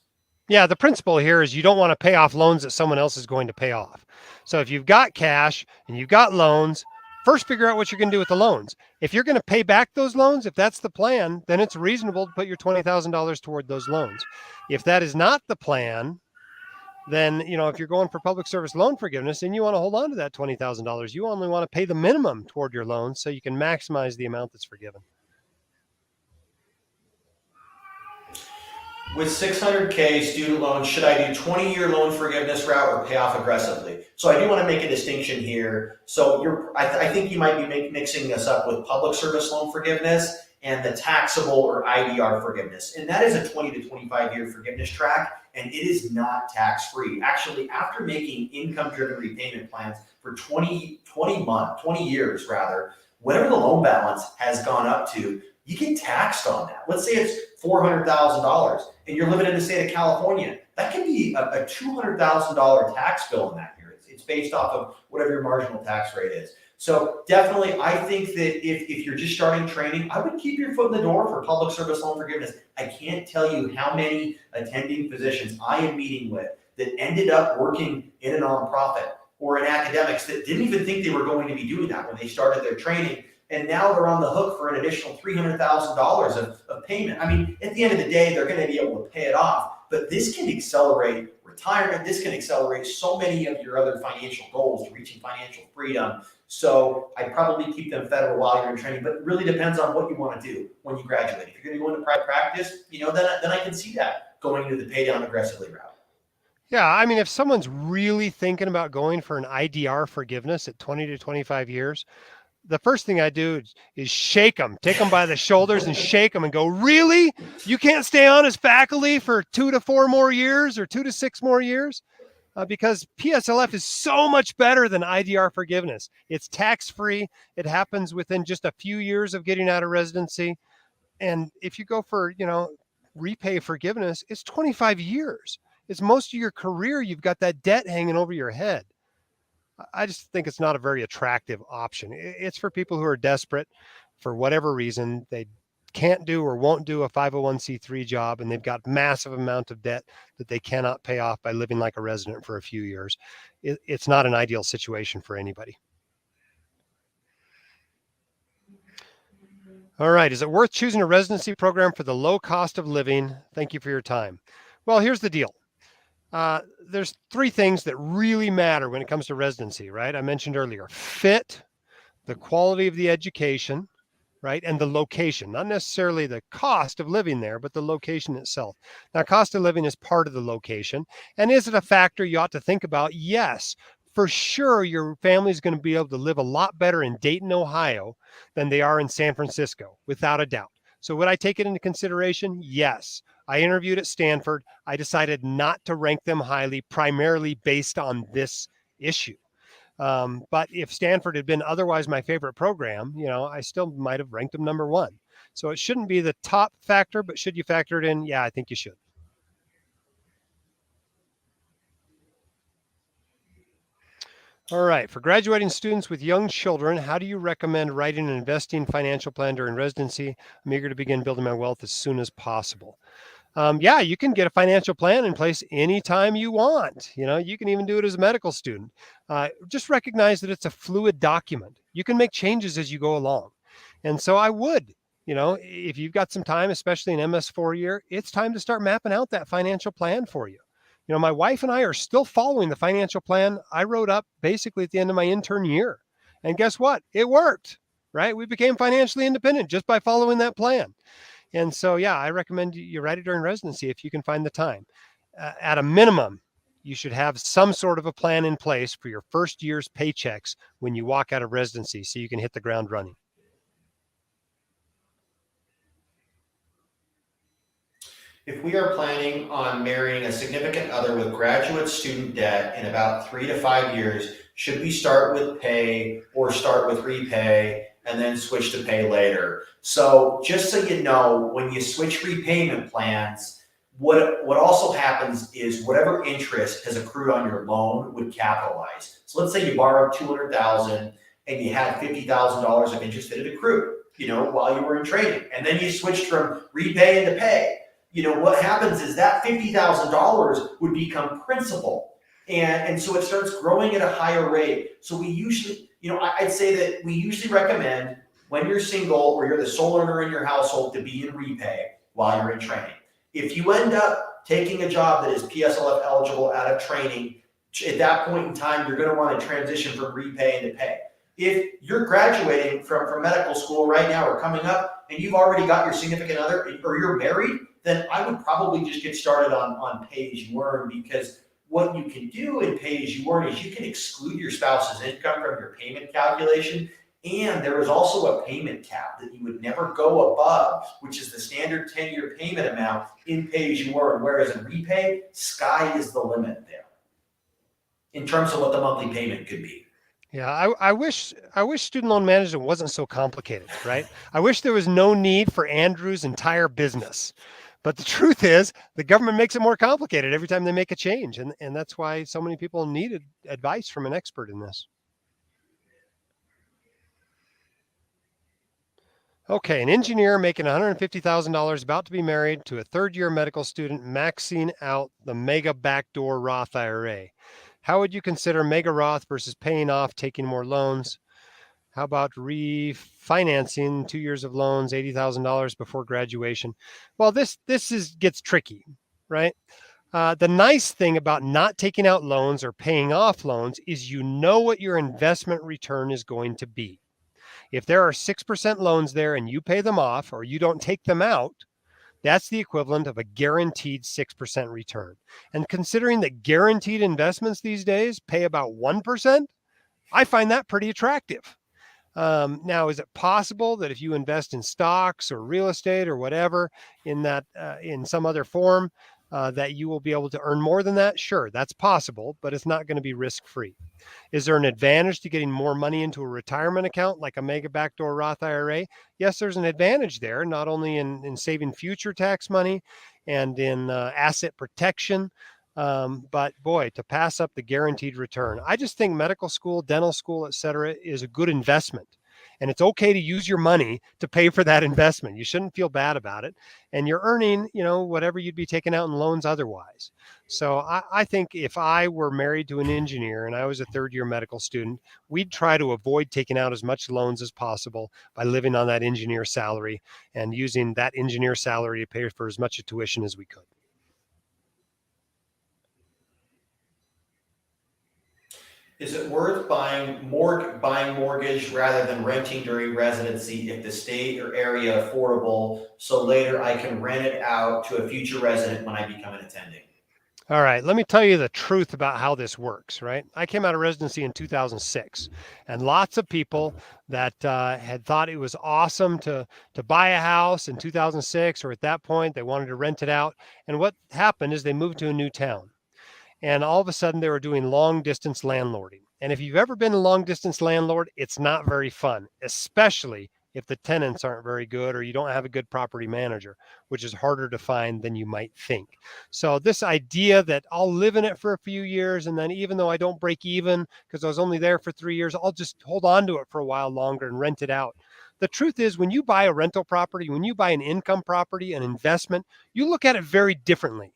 Yeah, the principle here is you don't want to pay off loans that someone else is going to pay off. So if you've got cash and you've got loans, first figure out what you're going to do with the loans. If you're going to pay back those loans, if that's the plan, then it's reasonable to put your $20,000 toward those loans. If that is not the plan, then, if you're going for public service loan forgiveness and you want to hold on to that $20,000, you only want to pay the minimum toward your loans so you can maximize the amount that's forgiven. With $600K student loans, should I do 20-year loan forgiveness route or pay off aggressively? So I do want to make a distinction here. So I think you might be mixing this up with public service loan forgiveness and the taxable or IDR forgiveness. And that is a 20 to 25-year forgiveness track, and it is not tax-free. Actually, after making income-driven repayment plans for 20 years, whatever the loan balance has gone up to, you get taxed on that. Let's say it's $400,000 and you're living in the state of California. That can be a $200,000 tax bill in that year. It's based off of whatever your marginal tax rate is. So definitely, I think that if you're just starting training, I would keep your foot in the door for public service loan forgiveness. I can't tell you how many attending physicians I am meeting with that ended up working in a nonprofit or in academics that didn't even think they were going to be doing that when they started their training. And now they're on the hook for an additional $300,000 of payment. I mean, at the end of the day, they're going to be able to pay it off. But this can accelerate retirement. This can accelerate so many of your other financial goals, reaching financial freedom. So I probably keep them federal while you're in training, but it really depends on what you want to do when you graduate. If you're going to go into private practice, then I can see that going into the pay down aggressively route. Yeah, I mean, if someone's really thinking about going for an IDR forgiveness at 20 to 25 years, the first thing I do is shake them, take them by the shoulders and shake them and go, really? You can't stay on as faculty for 2 to 4 more years or 2 to 6 more years? Because PSLF is so much better than IDR forgiveness. It's tax-free. It happens within just a few years of getting out of residency. And if you go for, repay forgiveness, it's 25 years. It's most of your career. You've got that debt hanging over your head. I just think it's not a very attractive option. It's for people who are desperate for whatever reason. They can't do or won't do a 501c3 job, and they've got massive amount of debt that they cannot pay off by living like a resident for a few years. It's not an ideal situation for anybody. All right. Is it worth choosing a residency program for the low cost of living? Thank you for your time. Well, here's the deal. There's 3 things that really matter when it comes to residency, right? I mentioned earlier, fit, the quality of the education, right? And the location, not necessarily the cost of living there, but the location itself. Now, cost of living is part of the location. And is it a factor you ought to think about? Yes, for sure. Your family is going to be able to live a lot better in Dayton, Ohio than they are in San Francisco, without a doubt. So would I take it into consideration? Yes. I interviewed at Stanford. I decided not to rank them highly, primarily based on this issue. But if Stanford had been otherwise my favorite program, I still might have ranked them number one. So it shouldn't be the top factor, but should you factor it in? Yeah, I think you should. All right, for graduating students with young children, how do you recommend writing an investing financial plan during residency? I'm eager to begin building my wealth as soon as possible. Yeah, you can get a financial plan in place anytime you want. You can even do it as a medical student. Just recognize that it's a fluid document. You can make changes as you go along. And so I would, if you've got some time, especially in MS4 year, it's time to start mapping out that financial plan for you. My wife and I are still following the financial plan I wrote up basically at the end of my intern year. And guess what? It worked, right? We became financially independent just by following that plan. And so, yeah, I recommend you write it during residency if you can find the time. At a minimum, you should have some sort of a plan in place for your first year's paychecks when you walk out of residency so you can hit the ground running. If we are planning on marrying a significant other with graduate student debt in about 3 to 5 years, should we start with pay or start with repay and then switch to pay later? So just so you know, when you switch repayment plans, what also happens is whatever interest has accrued on your loan would capitalize. So let's say you borrowed $200,000 and you had $50,000 of interest that had accrued, while you were in training, and then you switched from repay into pay. What happens is that $50,000 would become principal. And so it starts growing at a higher rate. So we usually, I'd say that we usually recommend when you're single or you're the sole earner in your household to be in repay while you're in training. If you end up taking a job that is PSLF eligible out of training, at that point in time, you're going to want to transition from repay into pay. If you're graduating from medical school right now or coming up and you've already got your significant other or you're married, then I would probably just get started on pay as you earn, because what you can do in pay as you earn is you can exclude your spouse's income from your payment calculation. And there is also a payment cap that you would never go above, which is the standard 10-year payment amount in pay as you earn. Whereas in repay, sky is the limit there in terms of what the monthly payment could be. Yeah, I wish student loan management wasn't so complicated, right? I wish there was no need for Andrew's entire business. But the truth is, the government makes it more complicated every time they make a change. And that's why so many people needed advice from an expert in this. Okay, an engineer making $150,000 about to be married to a third-year medical student maxing out the mega backdoor Roth IRA. How would you consider mega Roth versus paying off, taking more loans? How about refinancing 2 years of loans, $80,000 before graduation? Well, this gets tricky, right? The nice thing about not taking out loans or paying off loans is you know what your investment return is going to be. If there are 6% loans there and you pay them off or you don't take them out, that's the equivalent of a guaranteed 6% return. And considering that guaranteed investments these days pay about 1%, I find that pretty attractive. Now, is it possible that if you invest in stocks or real estate or whatever in some other form, that you will be able to earn more than that? Sure, that's possible, but it's not going to be risk-free. Is there an advantage to getting more money into a retirement account like a mega backdoor Roth IRA? Yes, there's an advantage there, not only in saving future tax money and in asset protection, but boy, to pass up the guaranteed return. I just think medical school, dental school, et cetera, is a good investment. And it's okay to use your money to pay for that investment. You shouldn't feel bad about it. And you're earning, whatever you'd be taking out in loans otherwise. So I think if I were married to an engineer and I was a third-year medical student, we'd try to avoid taking out as much loans as possible by living on that engineer salary and using that engineer salary to pay for as much tuition as we could. Is it worth buying mortgage rather than renting during residency if the state or area affordable, so later I can rent it out to a future resident when I become an attending? All right, let me tell you the truth about how this works, right? I came out of residency in 2006, and lots of people that had thought it was awesome to buy a house in 2006, or at that point, they wanted to rent it out. And what happened is they moved to a new town. And all of a sudden, they were doing long distance landlording. And if you've ever been a long distance landlord, it's not very fun, especially if the tenants aren't very good or you don't have a good property manager, which is harder to find than you might think. So this idea that I'll live in it for a few years, and then even though I don't break even because I was only there for 3 years, I'll just hold on to it for a while longer and rent it out. The truth is, when you buy a rental property, when you buy an income property, an investment, you look at it very differently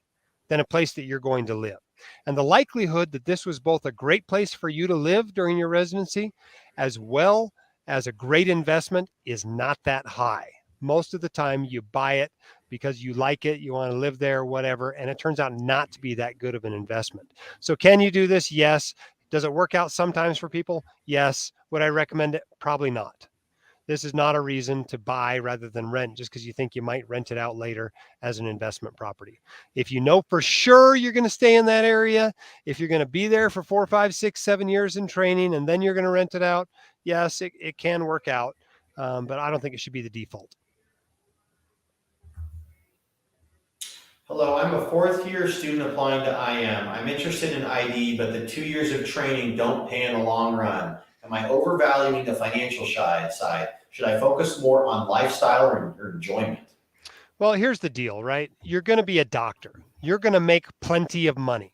than a place that you're going to live. And the likelihood that this was both a great place for you to live during your residency, as well as a great investment, is not that high. Most of the time you buy it because you like it, you want to live there, whatever, and it turns out not to be that good of an investment. So can you do this? Yes. Does it work out sometimes for people? Yes. Would I recommend it? Probably not. This is not a reason to buy rather than rent just because you think you might rent it out later as an investment property. If you know for sure you're going to stay in that area, if you're going to be there for 4, 5, 6, 7 years in training, and then you're going to rent it out, yes, it can work out, but I don't think it should be the default. Hello, I'm a fourth year student applying to IM. I'm interested in ID, but the 2 years of training don't pay in the long run. Am I overvaluing the financial side? Should I focus more on lifestyle or enjoyment? Well, here's the deal, right? You're going to be a doctor. You're going to make plenty of money.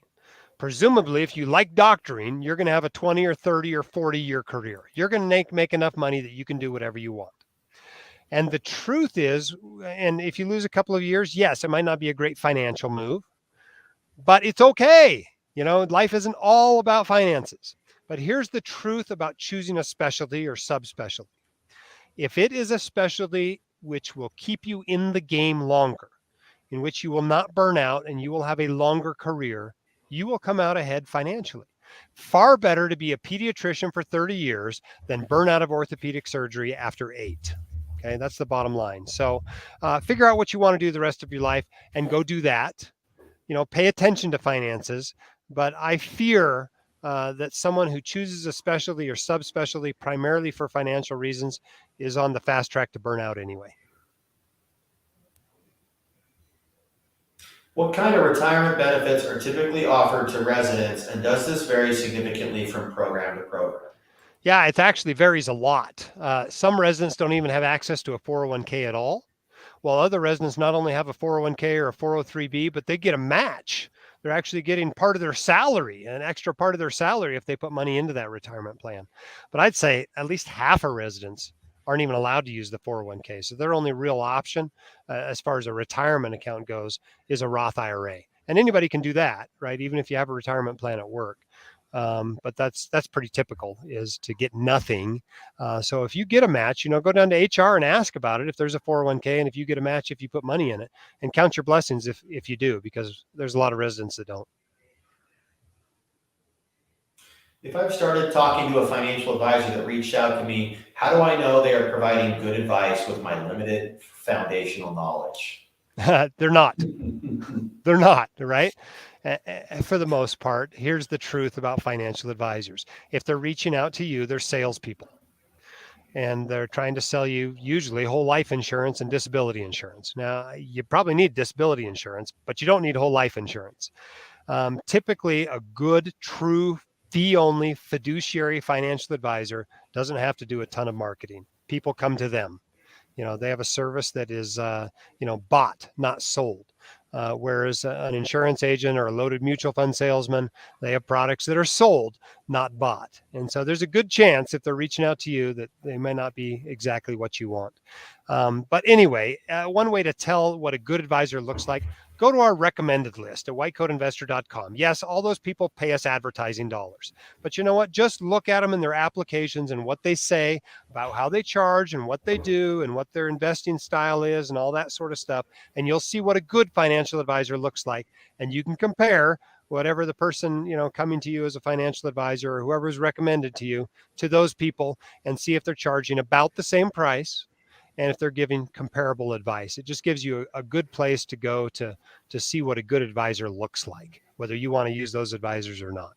Presumably, if you like doctoring, you're going to have a 20 or 30 or 40-year career. You're going to make enough money that you can do whatever you want. And the truth is, and if you lose a couple of years, yes, it might not be a great financial move, but it's okay. Life isn't all about finances. But here's the truth about choosing a specialty or subspecialty. If it is a specialty which will keep you in the game longer, in which you will not burn out and you will have a longer career, you will come out ahead financially. Far better to be a pediatrician for 30 years than burn out of orthopedic surgery after 8. Okay, that's the bottom line. So figure out what you want to do the rest of your life and go do that. Pay attention to finances. But I fear that someone who chooses a specialty or subspecialty primarily for financial reasons is on the fast track to burnout anyway. What kind of retirement benefits are typically offered to residents, and does this vary significantly from program to program? Yeah, it actually varies a lot. Some residents don't even have access to a 401k at all, while other residents not only have a 401k or a 403b, but they get a match. They're actually getting part of their salary, an extra part of their salary if they put money into that retirement plan. But I'd say at least half of residents aren't even allowed to use the 401k. So their only real option as far as a retirement account goes is a Roth IRA. And anybody can do that, right? Even if you have a retirement plan at work. But that's pretty typical, is to get nothing. So if you get a match, go down to HR and ask about it if there's a 401k, and if you get a match, if you put money in it, and count your blessings if you do, because there's a lot of residents that don't. If I've started talking to a financial advisor that reached out to me, how do I know they are providing good advice with my limited foundational knowledge? They're not. They're not, right? For the most part, here's the truth about financial advisors. If they're reaching out to you, they're salespeople. And they're trying to sell you usually whole life insurance and disability insurance. Now, you probably need disability insurance, but you don't need whole life insurance. Typically, a good, true, fee-only fiduciary financial advisor doesn't have to do a ton of marketing. People come to them. They have a service that is, bought, not sold. Whereas an insurance agent or a loaded mutual fund salesman, they have products that are sold, not bought. And so there's a good chance if they're reaching out to you that they may not be exactly what you want. But anyway, one way to tell what a good advisor looks like, go to our recommended list at whitecoatinvestor.com. Yes, all those people pay us advertising dollars. But you know what? Just look at them in their applications and what they say about how they charge and what they do and what their investing style is and all that sort of stuff. And you'll see what a good financial advisor looks like. And you can compare whatever the person, coming to you as a financial advisor or whoever's recommended to you to those people and see if they're charging about the same price and if they're giving comparable advice. It just gives you a good place to go to see what a good advisor looks like, whether you want to use those advisors or not.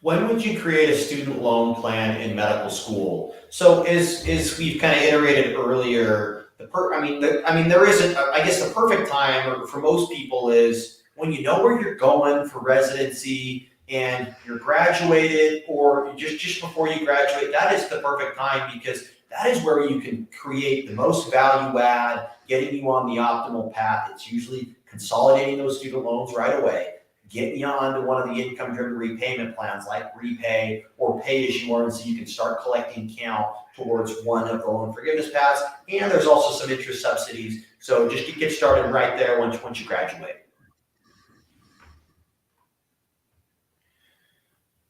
When would you create a student loan plan in medical school? So as we've kind of iterated earlier, there isn't, I guess the perfect time for most people is when you know where you're going for residency and you're graduated or just before you graduate, that is the perfect time because that is where you can create the most value add, getting you on the optimal path. It's usually consolidating those student loans right away, getting you onto one of the income-driven repayment plans like repay or pay as you earn so you can start collecting count towards one of the loan forgiveness paths. And there's also some interest subsidies. So just get started right there once you graduate.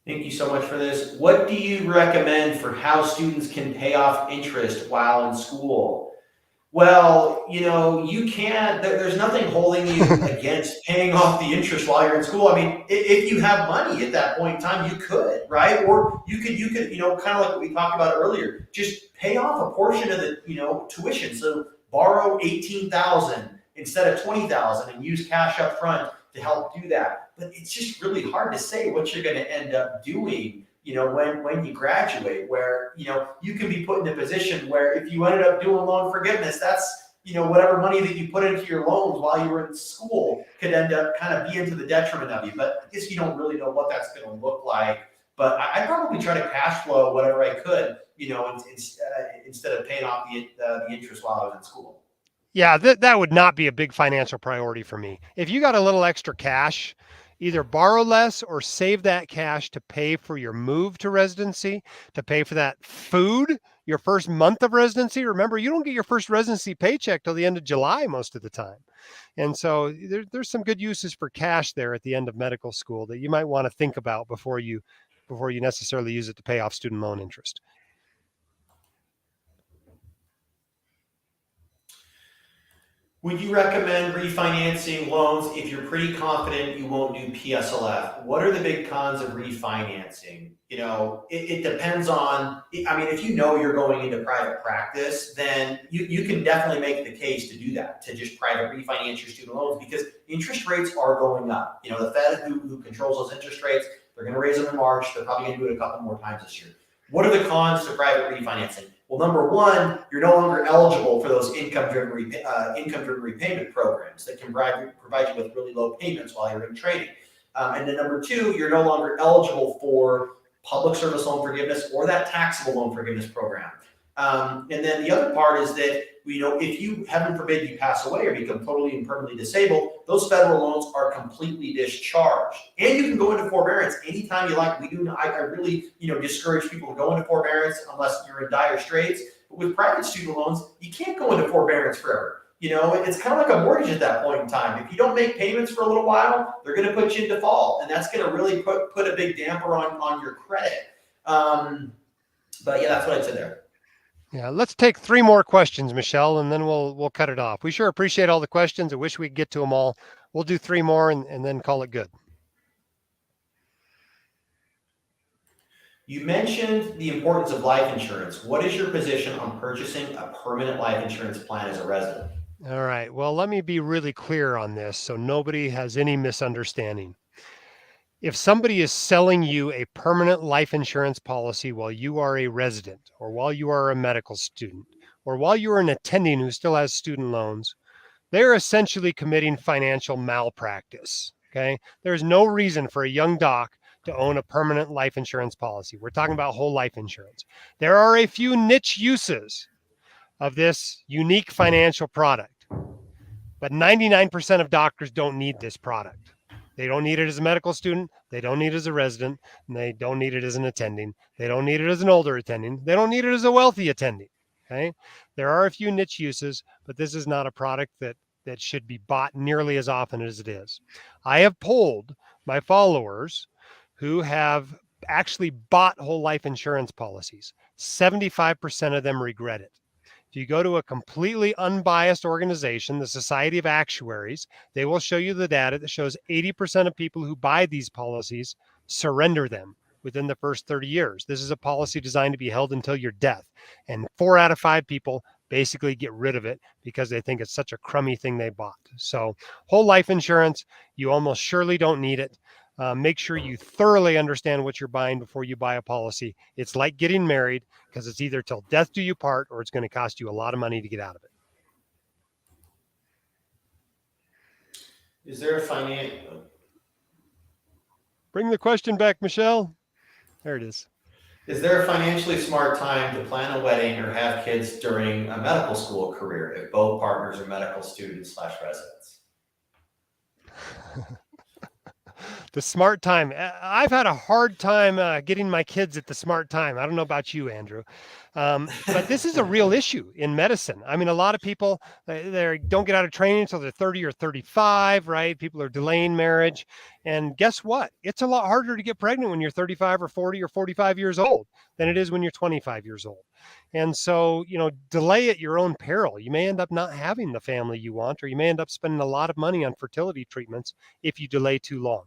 Thank you so much for this. What do you recommend for how students can pay off interest while in school? Well, you can't, there's nothing holding you against paying off the interest while you're in school. I mean, if you have money at that point in time, you could, right? Or you could, kind of like what we talked about earlier, just pay off a portion of the, tuition. So borrow 18,000 instead of 20,000 and use cash up front to help do that. But it's just really hard to say what you're going to end up doing, when you graduate, where, you can be put in a position where if you ended up doing loan forgiveness, that's, whatever money that you put into your loans while you were in school could end up kind of be into the detriment of you. But I guess you don't really know what that's going to look like. But I'd probably try to cash flow whatever I could, instead of paying off the interest while I was in school. Yeah, that would not be a big financial priority for me. If you got a little extra cash, either borrow less or save that cash to pay for your move to residency, to pay for that food, your first month of residency. Remember, you don't get your first residency paycheck till the end of July most of the time. And so there's some good uses for cash there at the end of medical school that you might want to think about before you necessarily use it to pay off student loan interest. Would you recommend refinancing loans if you're pretty confident you won't do PSLF? What are the big cons of refinancing? It depends on, if you're going into private practice, then you can definitely make the case to do that, to just private refinance your student loans because interest rates are going up. The Fed who controls those interest rates, they're going to raise them in March. They're probably going to do it a couple more times this year. What are the cons to private refinancing? Well, number one, you're no longer eligible for those income-driven repayment programs that can provide you with really low payments while you're in training. And then number two, you're no longer eligible for public service loan forgiveness or that taxable loan forgiveness program. And then the other part is that, if you, heaven forbid, you pass away or become totally and permanently disabled, those federal loans are completely discharged. And you can go into forbearance anytime you like. I really, discourage people to go into forbearance unless you're in dire straits. But with private student loans, you can't go into forbearance forever. It's kind of like a mortgage at that point in time. If you don't make payments for a little while, they're going to put you in default. And that's going to really put a big damper on your credit. But yeah, that's what I'd say there. Yeah, let's take 3 more questions, Michelle, and then we'll cut it off. We sure appreciate all the questions. I wish we could get to them all. We'll do 3 more and then call it good. You mentioned the importance of life insurance. What is your position on purchasing a permanent life insurance plan as a resident? All right. Well, let me be really clear on this so nobody has any misunderstanding. If somebody is selling you a permanent life insurance policy while you are a resident or while you are a medical student or while you are an attending who still has student loans, they're essentially committing financial malpractice. Okay. There's no reason for a young doc to own a permanent life insurance policy. We're talking about whole life insurance. There are a few niche uses of this unique financial product, but 99% of doctors don't need this product. They don't need it as a medical student. They don't need it as a resident. And they don't need it as an attending. They don't need it as an older attending. They don't need it as a wealthy attending. Okay. There are a few niche uses, but this is not a product that should be bought nearly as often as it is. I have polled my followers who have actually bought whole life insurance policies. 75% of them regret it. If you go to a completely unbiased organization, the Society of Actuaries, they will show you the data that shows 80% of people who buy these policies surrender them within the first 30 years. This is a policy designed to be held until your death. And 4 out of 5 people basically get rid of it because they think it's such a crummy thing they bought. So whole life insurance, you almost surely don't need it. Make sure you thoroughly understand what you're buying before you buy a policy. It's like getting married because it's either till death do you part or it's going to cost you a lot of money to get out of it. Is there a finance? Bring the question back, Michelle. There it is. Is there a financially smart time to plan a wedding or have kids during a medical school career if both partners are medical students / residents? The smart time. I've had a hard time getting my kids at the smart time. I don't know about you, Andrew. But this is a real issue in medicine. I mean, a lot of people, they don't get out of training until they're 30 or 35, right? People are delaying marriage. And guess what? It's a lot harder to get pregnant when you're 35 or 40 or 45 years old than it is when you're 25 years old. And so, delay at your own peril. You may end up not having the family you want, or you may end up spending a lot of money on fertility treatments if you delay too long.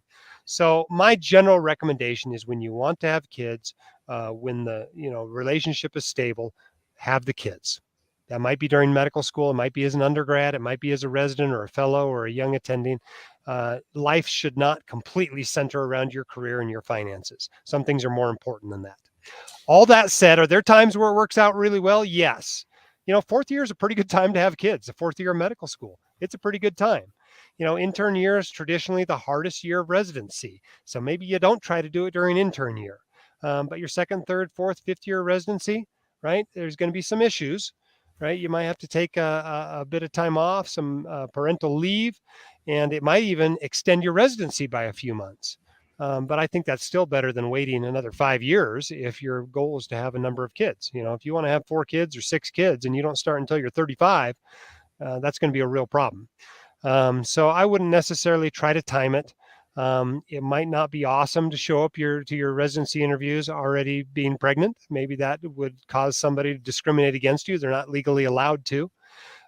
So my general recommendation is when you want to have kids, when the relationship is stable, have the kids. That might be during medical school. It might be as an undergrad. It might be as a resident or a fellow or a young attending. Life should not completely center around your career and your finances. Some things are more important than that. All that said, are there times where it works out really well? Yes. Fourth year is a pretty good time to have kids. The fourth year of medical school, it's a pretty good time. Intern year is traditionally the hardest year of residency. So maybe you don't try to do it during intern year. But your second, third, fourth, fifth year of residency, right? There's going to be some issues, right? You might have to take a bit of time off, some parental leave, and it might even extend your residency by a few months. But I think that's still better than waiting another 5 years if your goal is to have a number of kids. If you want to have 4 kids or 6 kids and you don't start until you're 35, that's going to be a real problem. So I wouldn't necessarily try to time it. It might not be awesome to show up to your residency interviews already being pregnant. Maybe that would cause somebody to discriminate against you. They're not legally allowed to.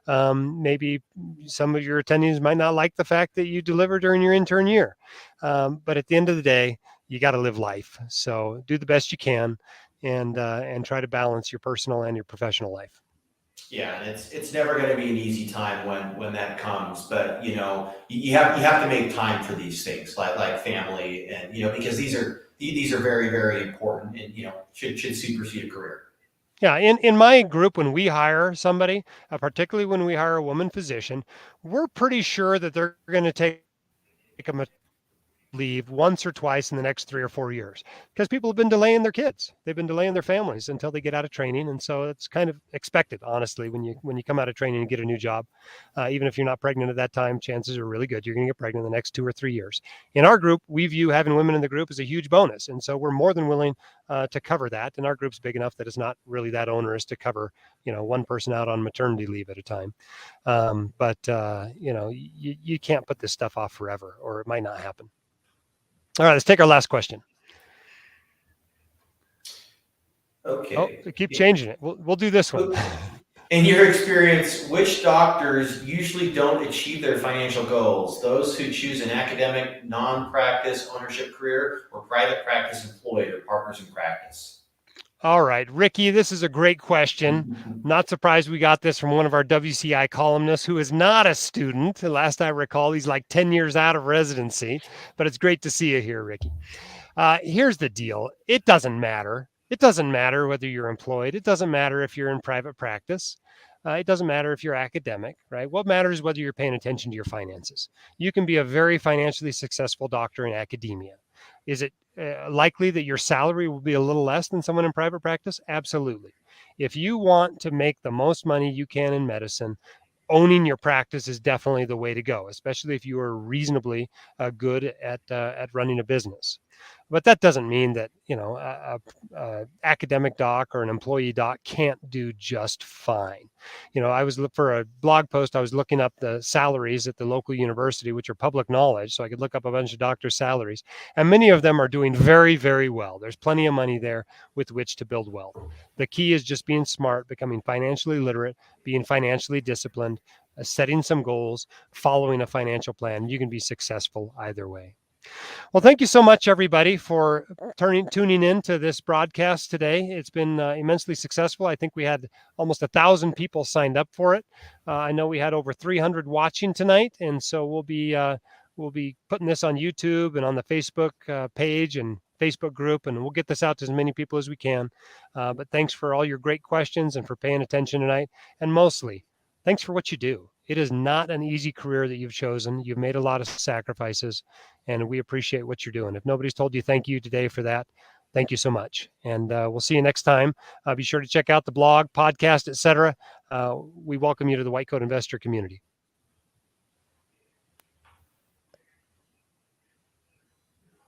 Maybe some of your attendees might not like the fact that you deliver during your intern year. But at the end of the day, you got to live life. So do the best you can and try to balance your personal and your professional life. Yeah, and it's never going to be an easy time when that comes, but you have to make time for these things like family, and because these are very, very important, and should supersede a career. Yeah, in my group, when we hire somebody, particularly when we hire a woman physician, we're pretty sure that they're going to take a leave once or twice in the next 3 or 4 years, because people have been delaying their kids. They've been delaying their families until they get out of training. And so it's kind of expected, honestly, when you come out of training and get a new job. Even if you're not pregnant at that time, chances are really good you're going to get pregnant in the next 2 or 3 years. In our group, we view having women in the group as a huge bonus. And so we're more than willing to cover that. And our group's big enough that it's not really that onerous to cover, one person out on maternity leave at a time. But you can't put this stuff off forever, or it might not happen. All right, let's take our last question. Okay. Oh, keep changing it. We'll do this one. In your experience, which doctors usually don't achieve their financial goals? Those who choose an academic, non-practice ownership career, or private practice employed, or partners in practice? All right, Ricky, this is a great question. Not surprised we got this from one of our WCI columnists who is not a student. Last I recall, he's like 10 years out of residency, but it's great to see you here, Ricky. Here's the deal. It doesn't matter. It doesn't matter whether you're employed. It doesn't matter if you're in private practice. It doesn't matter if you're academic, right? What matters is whether you're paying attention to your finances. You can be a very financially successful doctor in academia. Is it likely that your salary will be a little less than someone in private practice? Absolutely. If you want to make the most money you can in medicine, owning your practice is definitely the way to go, especially if you are reasonably good at running a business. But that doesn't mean that a academic doc or an employee doc can't do just fine. I was for a blog post, I was looking up the salaries at the local university, which are public knowledge, so I could look up a bunch of doctors' salaries, and many of them are doing very, very well. There's plenty of money there with which to build wealth. The key is just being smart, becoming financially literate, being financially disciplined, setting some goals, following a financial plan. You can be successful either way. Well, thank you so much, everybody, for tuning in to this broadcast today. It's been immensely successful. I think we had almost 1,000 people signed up for it. I know we had over 300 watching tonight, and so we'll be putting this on YouTube and on the Facebook page and Facebook group, and we'll get this out to as many people as we can. But thanks for all your great questions and for paying attention tonight, and mostly, thanks for what you do. It is not an easy career that you've chosen. You've made a lot of sacrifices, and we appreciate what you're doing. If nobody's told you thank you today for that, thank you so much. And we'll see you next time. Be sure to check out the blog, podcast, etc. We welcome you to the White Coat Investor community.